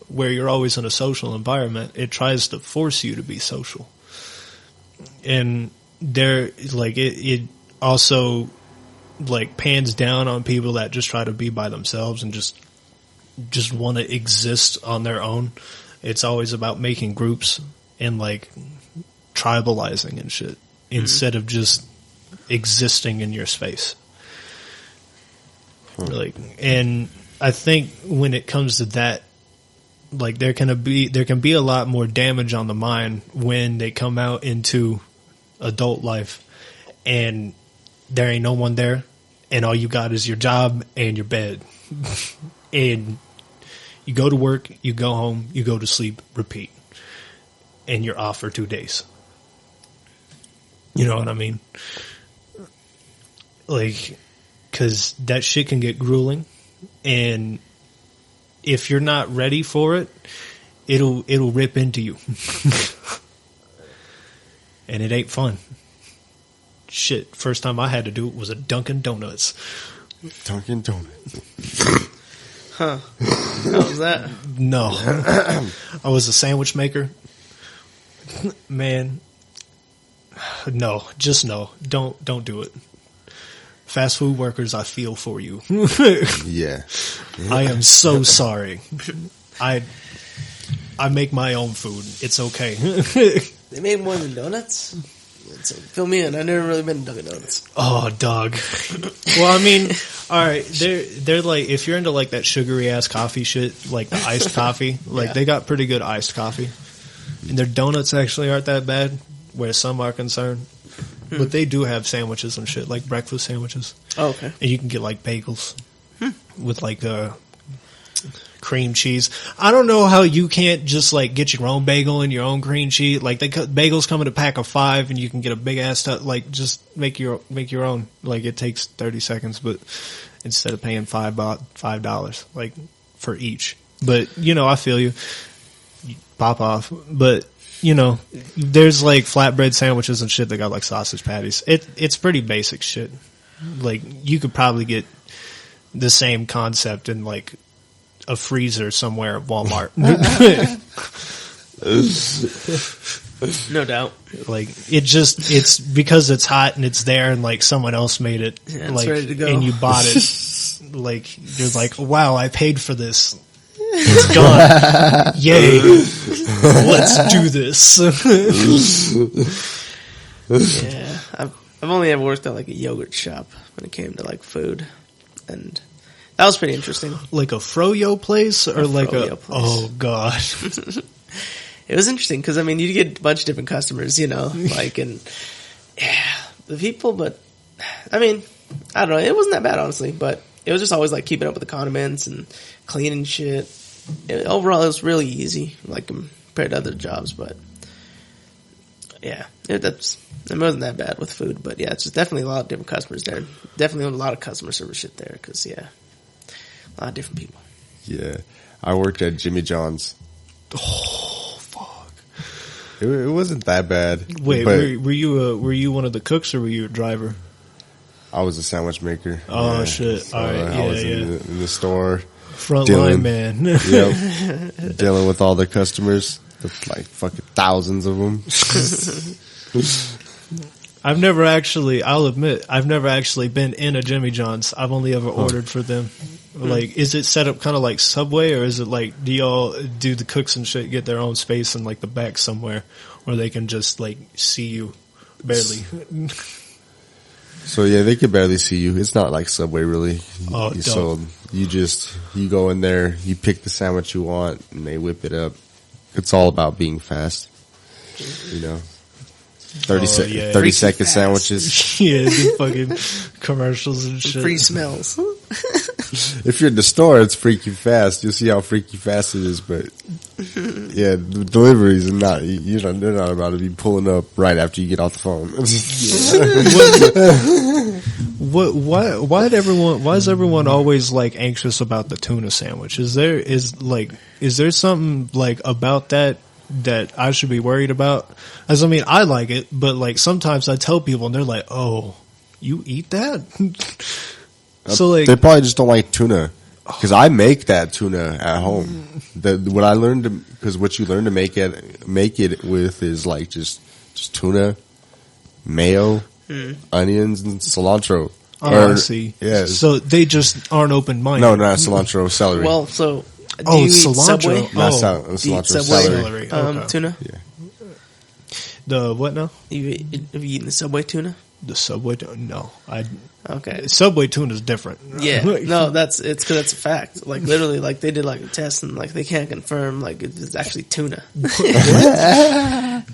where you're always in a social environment, it tries to force you to be social. And there, like, it also, like, pans down on people that just try to be by themselves and just want to exist on their own. It's always about making groups and like tribalizing and shit instead of just existing in your space. Like, and I think when it comes to that, like, there can be a lot more damage on the mind when they come out into adult life and there ain't no one there and all you got is your job and your bed. And you go to work, you go home, you go to sleep, repeat. And you're off for 2 days. You know what I mean? Like, cause that shit can get grueling. And if you're not ready for it, it'll rip into you. And it ain't fun. Shit, first time I had to do it was at Dunkin' Donuts. Dunkin' Donuts. Huh. How was that? No. I was a sandwich maker. Man. No. Just no. Don't do it. Fast food workers, I feel for you. Yeah. I am so sorry. I make my own food. It's okay. They made more than donuts? So fill me in. I've never really been to Dunkin' Donuts. Oh, dog. Well, I mean, all right. They're like, if you're into like that sugary ass coffee shit, like the iced coffee, like they got pretty good iced coffee, and their donuts actually aren't that bad, where some are concerned. but they do have sandwiches and shit, like breakfast sandwiches. Oh, okay. And you can get like bagels with like cream cheese. I don't know how you can't just like get your own bagel and your own cream cheese. Like bagels come in a pack of 5, and you can get a big ass like just make your own. Like it takes 30 seconds, but instead of paying $5 like for each. But I feel you pop off. But there's like flatbread sandwiches and shit that got like sausage patties. It's pretty basic shit. Like you could probably get the same concept in like a freezer somewhere at Walmart. No doubt. Like it's because it's hot and it's there and like someone else made it. Yeah, like, it's ready to go. And you bought it. Like you're like, wow, I paid for this. It's gone. Yay. Let's do this. Yeah. I've only ever worked at like a yogurt shop when it came to like food, and that was pretty interesting. Like a froyo place or like a place. Oh god. It was interesting because, I mean, you get a bunch of different customers, like, and yeah, the people, but I mean, I don't know, it wasn't that bad, honestly, but it was just always like keeping up with the condiments and cleaning shit. Overall, it was really easy, like compared to other jobs, but yeah, it wasn't that bad with food, but yeah, it's just definitely a lot of different customers there. Definitely a lot of customer service shit there because, yeah, a lot of different people. Yeah, I worked at Jimmy John's. Oh fuck! It wasn't that bad. Wait, were you one of the cooks or were you a driver? I was a sandwich maker. Oh yeah. shit! So All right, I was in the store, front line man. Yep, dealing with all the customers, like fucking thousands of them. I'll admit, I've never actually been in a Jimmy John's. I've only ever ordered for them. Like, is it set up kind of like Subway, or is it like, do the cooks and shit get their own space in like the back somewhere where they can just like see you barely? So yeah, they can barely see you. It's not like Subway really. Oh, so you go in there, you pick the sandwich you want, and they whip it up. It's all about being fast, 30-second sandwiches. Yeah, the fucking commercials and shit. Free smells. If you're in the store, it's freaky fast. You'll see how freaky fast it is, but yeah, the deliveries are not, they're not about to be pulling up right after you get off the phone. Why is everyone always like anxious about the tuna sandwich? Is there something like about that I should be worried about? As I mean, I like it, but like sometimes I tell people and they're like, "Oh, you eat that?" So like, they probably just don't like tuna. Because I make that tuna at home. What I learned because what you learn to make it with is like just tuna, mayo, onions, and cilantro. I see. Yeah. So they just aren't open-minded. No, not cilantro, celery. Well, so do you eat Subway? Not cilantro, celery. Okay. Tuna? Yeah. The what now? Have you eaten the Subway tuna? The Subway tuna? No. Okay. Subway tuna is different. Yeah. No, it's because that's a fact. Like literally, like they did like a test and like they can't confirm like it's actually tuna.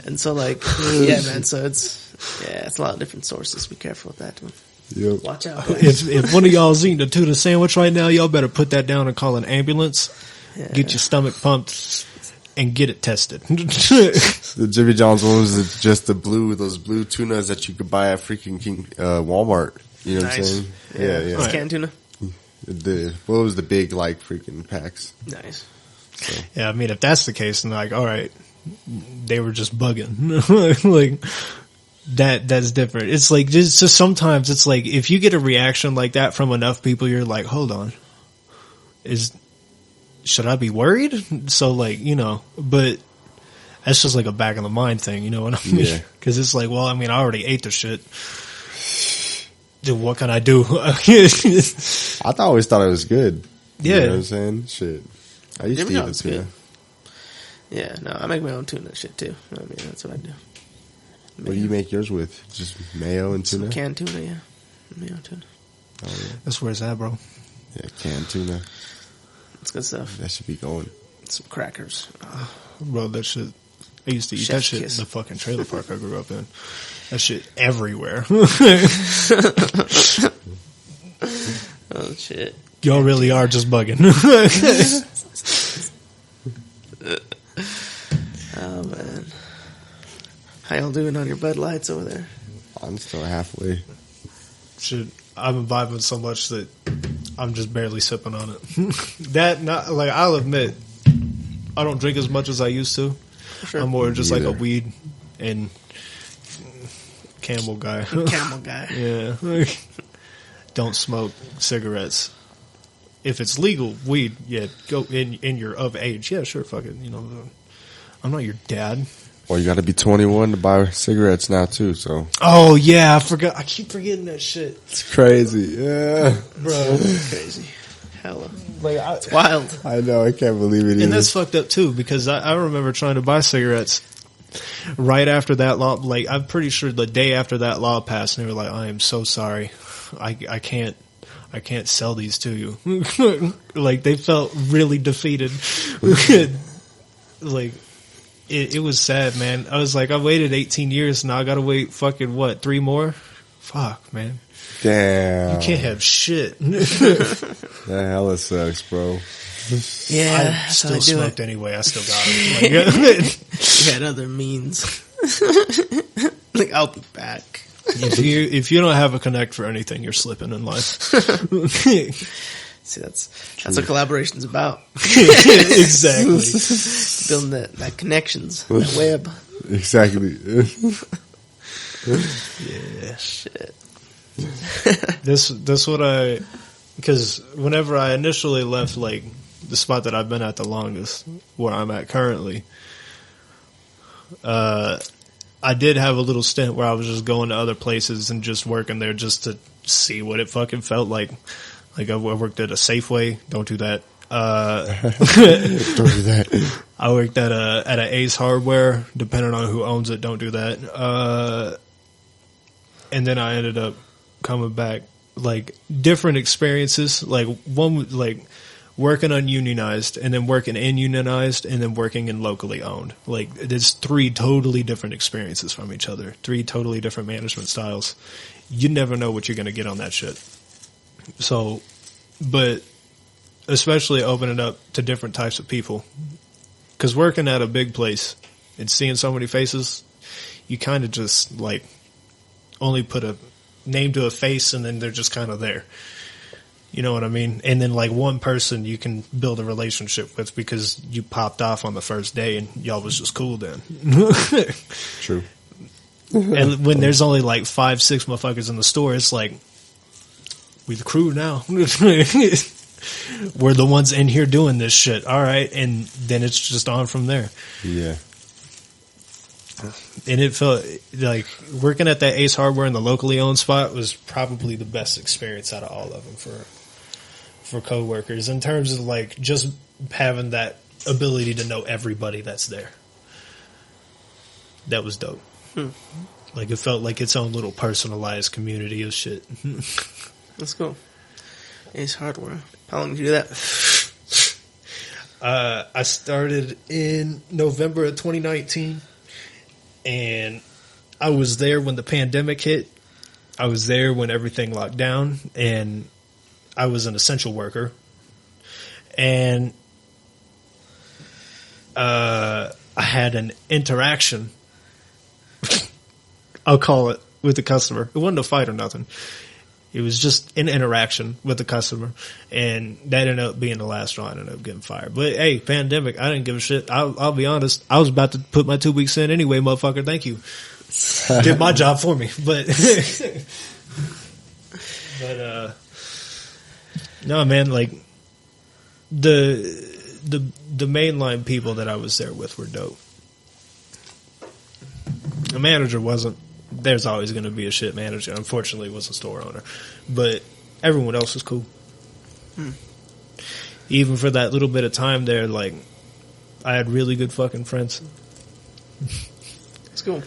And so like, yeah, man. So it's a lot of different sources. Be careful with that one. Yep. Watch out. Guys. If one of y'all's eating a tuna sandwich right now, y'all better put that down and call an ambulance. Yeah. Get your stomach pumped and get it tested. The Jimmy John's ones is just those blue tunas that you could buy at freaking Walmart. You know what I'm saying? Yeah. It's canned tuna. What was the big like freaking packs? Nice. So. Yeah, I mean, if that's the case, then like, all right, they were just bugging. Like that's different. It's like just sometimes it's like if you get a reaction like that from enough people, you're like, hold on, should I be worried? So like, but that's just like a back of the mind thing, you know what I mean? Yeah. Cause it's like, well, I mean, I already ate the shit. Dude, what can I do? I always thought it was good. Yeah. You know what I'm saying? Shit. I used to eat the tuna. Good. Yeah, no, I make my own tuna shit too. I mean, that's what I do. What do you make yours with? Just mayo and tuna? Some canned tuna, yeah. Mayo tuna. Oh, yeah. That's where it's at, bro. Yeah, canned tuna. It's good stuff. That should be going. Some crackers. Bro, that shit I used to eat Chef's that shit kiss. in the fucking trailer park I grew up in. That shit everywhere. Oh shit! Y'all really are just bugging. Oh man, how y'all doing on your Bud Lights over there? I'm still halfway. Shit, I've been vibing so much that I'm just barely sipping on it. I'll admit, I don't drink as much as I used to. Sure. I'm more just like a Neither. weed and camel guy. Camel guy. Yeah. Don't smoke cigarettes. If it's legal weed, yeah, go in you're of age. Yeah, sure, fuck it. You know, I'm not your dad. Well, you got to be 21 to buy cigarettes now too. So Oh yeah, I forgot. I keep forgetting that shit, it's crazy. Yeah, bro. Crazy. Hella. Like It's wild. I know. I can't believe it. and Either. that's fucked up too because I remember trying to buy cigarettes right after that law. Like I'm pretty sure the day after that law passed, and they were like, "I am so sorry, I can't sell these to you." Like they felt really defeated. Like it was sad, man. I was like, I waited 18 years, now I gotta wait fucking 3 more? Fuck, man. Damn. You can't have shit. That hella sucks, bro. Yeah, I that's how still I do smoked it. anyway. I still got it. You had other means. Like, I'll be back. If you don't have a connect for anything, you're slipping in life. See, that's what collaboration's about. Exactly. Building that connections, that web. Exactly. Yeah. Shit. This what because whenever I initially left, like the spot that I've been at the longest, where I'm at currently, I did have a little stint where I was just going to other places and just working there just to see what it fucking felt like. Like I worked at a Safeway. Don't do that. Don't do that. I worked at a Ace Hardware. Depending on who owns it, don't do that. And then I ended up coming back, like different experiences. Like one, like working ununionized, and then working in unionized, and then working in locally owned. Like there's 3 totally different experiences from each other. 3 totally different management styles. You never know what you're going to get on that shit. So, but especially opening up to different types of people. Because working at a big place and seeing so many faces, you kind of just like only put a name to a face and then they're just kind of there. You know what I mean? And then like one person you can build a relationship with because you popped off on the first day and y'all was just cool then. True. And when there's only like 5-6 motherfuckers in the store, it's like, we the crew now. We're the ones in here doing this shit. All right. And then it's just on from there. Yeah. And it felt like working at that Ace Hardware in the locally owned spot was probably the best experience out of all of them for coworkers in terms of like just having that ability to know everybody that's there. That was dope. Like it felt like its own little personalized community of shit. Let's go. Ace Hardware. How long did you do that? I started in November of 2019, and I was there when the pandemic hit. I was there when everything locked down, and I was an essential worker. And I had an interaction, I'll call it, with the customer. It wasn't a fight or nothing. It was just an interaction with the customer, and that ended up being the last straw. I ended up getting fired. But hey, pandemic, I didn't give a shit. I'll be honest. I was about to put my 2 weeks in anyway, motherfucker. Thank you. Did my job for me. But, no, man, like the mainline people that I was there with were dope. The manager wasn't. There's always going to be a shit manager. Unfortunately, it was a store owner. But everyone else was cool. Even for that little bit of time there, like, I had really good fucking friends. It's cool.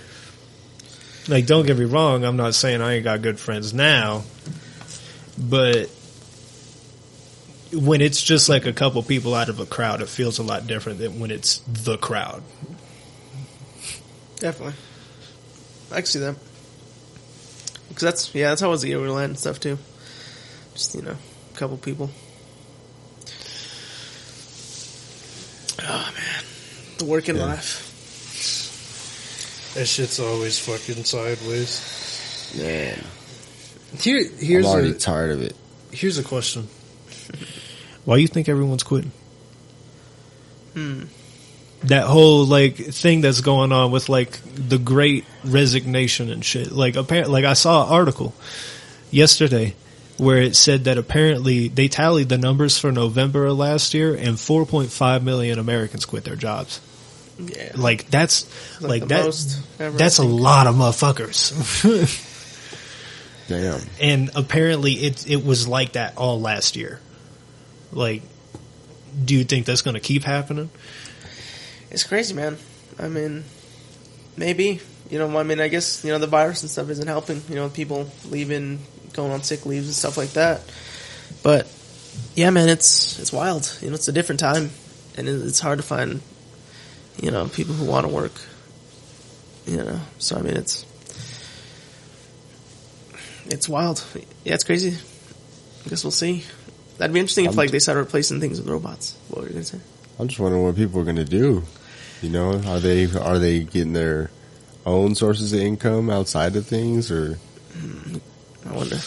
Like, don't get me wrong, I'm not saying I ain't got good friends now. But when it's just like a couple people out of a crowd, it feels a lot different than when it's the crowd. Definitely. I can see that. Because that's how it was the Overland and stuff too. Just, a couple people. Oh man. The working life. That shit's always fucking sideways. Man. Here's I'm already tired of it. Here's a question. Why do you think everyone's quitting? That whole thing that's going on with the Great Resignation and shit. Apparently, I saw an article yesterday where it said that apparently they tallied the numbers for November of last year, and 4.5 million Americans quit their jobs. Yeah, that's most ever, that's a lot of motherfuckers. Damn. And apparently it was like that all last year. Do you think that's going to keep happening? It's crazy, man. I mean, maybe. I guess, the virus and stuff isn't helping. People leaving, going on sick leaves and stuff like that. But, yeah, man, it's wild. It's a different time. And it's hard to find, people who want to work. So, I mean, it's wild. Yeah, it's crazy. I guess we'll see. That'd be interesting if they started replacing things with robots. What were you going to say? I'm just wondering what people are going to do. Are they getting their own sources of income outside of things, or? I wonder.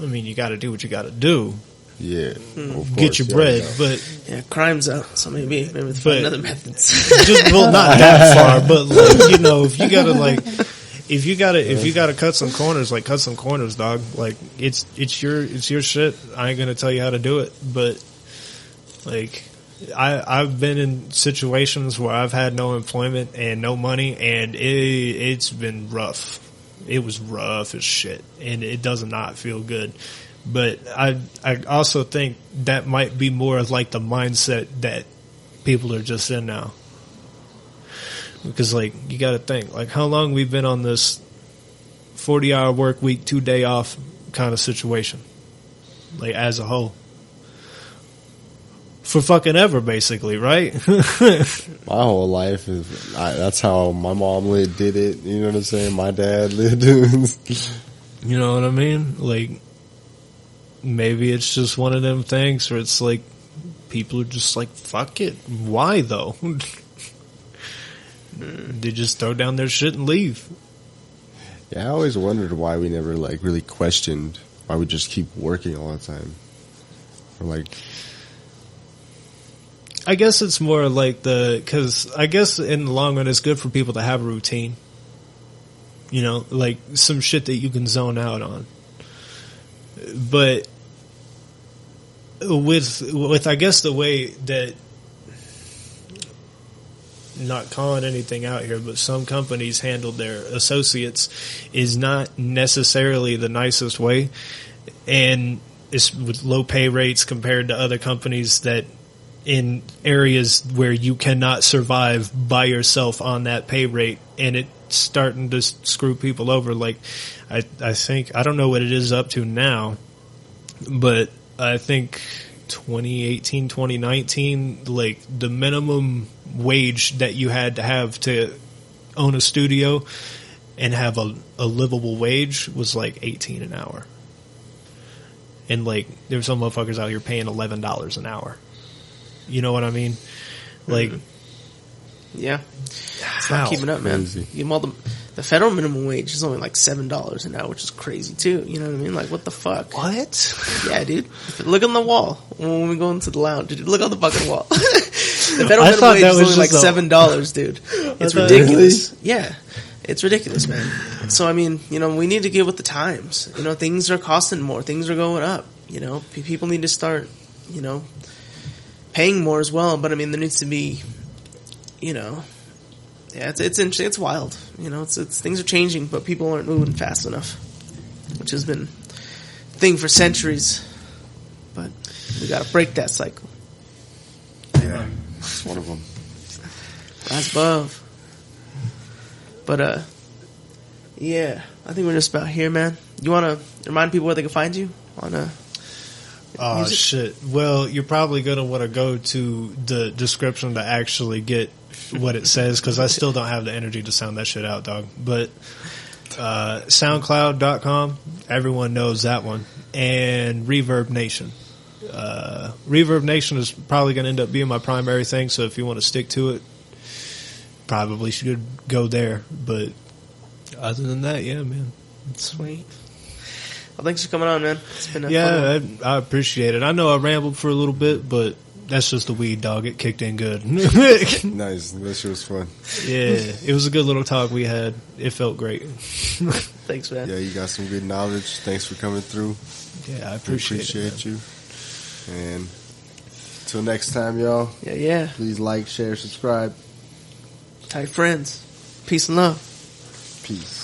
I mean, you got to do what you got to do. Yeah, get your bread, but crime's out, so maybe find other methods. Not that far, but if you gotta cut some corners, cut some corners, dog. It's your shit. I ain't gonna tell you how to do it, but I've been in situations where I've had no employment and no money, and it's been rough. It was rough as shit, and it does not feel good. But I also think that might be more of the mindset that people are just in now. Because you got to think how long we've been on this 40-hour work week, 2-day off kind of situation, as a whole. For fucking ever, basically, right? My whole life that's how my mom did it. You know what I'm saying? My dad lived it. You know what I mean? Maybe it's just one of them things where it's people are just fuck it. Why though? They just throw down their shit and leave. Yeah, I always wondered why we never really questioned why we just keep working all the time. Or I guess it's more because I guess in the long run it's good for people to have a routine. Some shit that you can zone out on. But with I guess the way that, not calling anything out here, but some companies handled their associates is not necessarily the nicest way, and it's with low pay rates compared to other companies that in areas where you cannot survive by yourself on that pay rate, and it's starting to screw people over. I think, I don't know what it is up to now, but I think 2018, 2019, the minimum wage that you had to have to own a studio and have a livable wage was 18 an hour. And there were some motherfuckers out here paying $11 an hour. You know what I mean? Yeah. It's not keeping up, man. The federal minimum wage is only $7 an hour, which is crazy too. You know what I mean? What the fuck? What? Yeah, dude. Look on the wall when we go into the lounge. Dude, look on the fucking wall. The federal minimum wage is only $7, dude. It's ridiculous. Really? Yeah. It's ridiculous, man. So, I mean, we need to get with the times. Things are costing more. Things are going up. People need to start, paying more as well. But, I mean, there needs to be, yeah, it's interesting. It's wild. It's things are changing, but people aren't moving fast enough, which has been a thing for centuries. But we got to break that cycle. Yeah, it's one of them. Rise above. But, yeah, I think we're just about here, man. You want to remind people where they can find you on Oh, shit. Well, you're probably going to want to go to the description to actually get what it says because I still don't have the energy to sound that shit out, dog. But SoundCloud.com, everyone knows that one, and Reverb Nation. Reverb Nation is probably going to end up being my primary thing, so if you want to stick to it, probably should go there. But other than that, yeah, man. Sweet. Well, thanks for coming on, man. It's been a fun one. I appreciate it. I know I rambled for a little bit, but that's just the weed, dog. It kicked in good. Nice. That shit was fun. Yeah, it was a good little talk we had. It felt great. Thanks, man. Yeah, you got some good knowledge. Thanks for coming through. Yeah, I appreciate you. And till next time, y'all. Yeah. Please like, share, subscribe. Tight friends. Peace and love. Peace.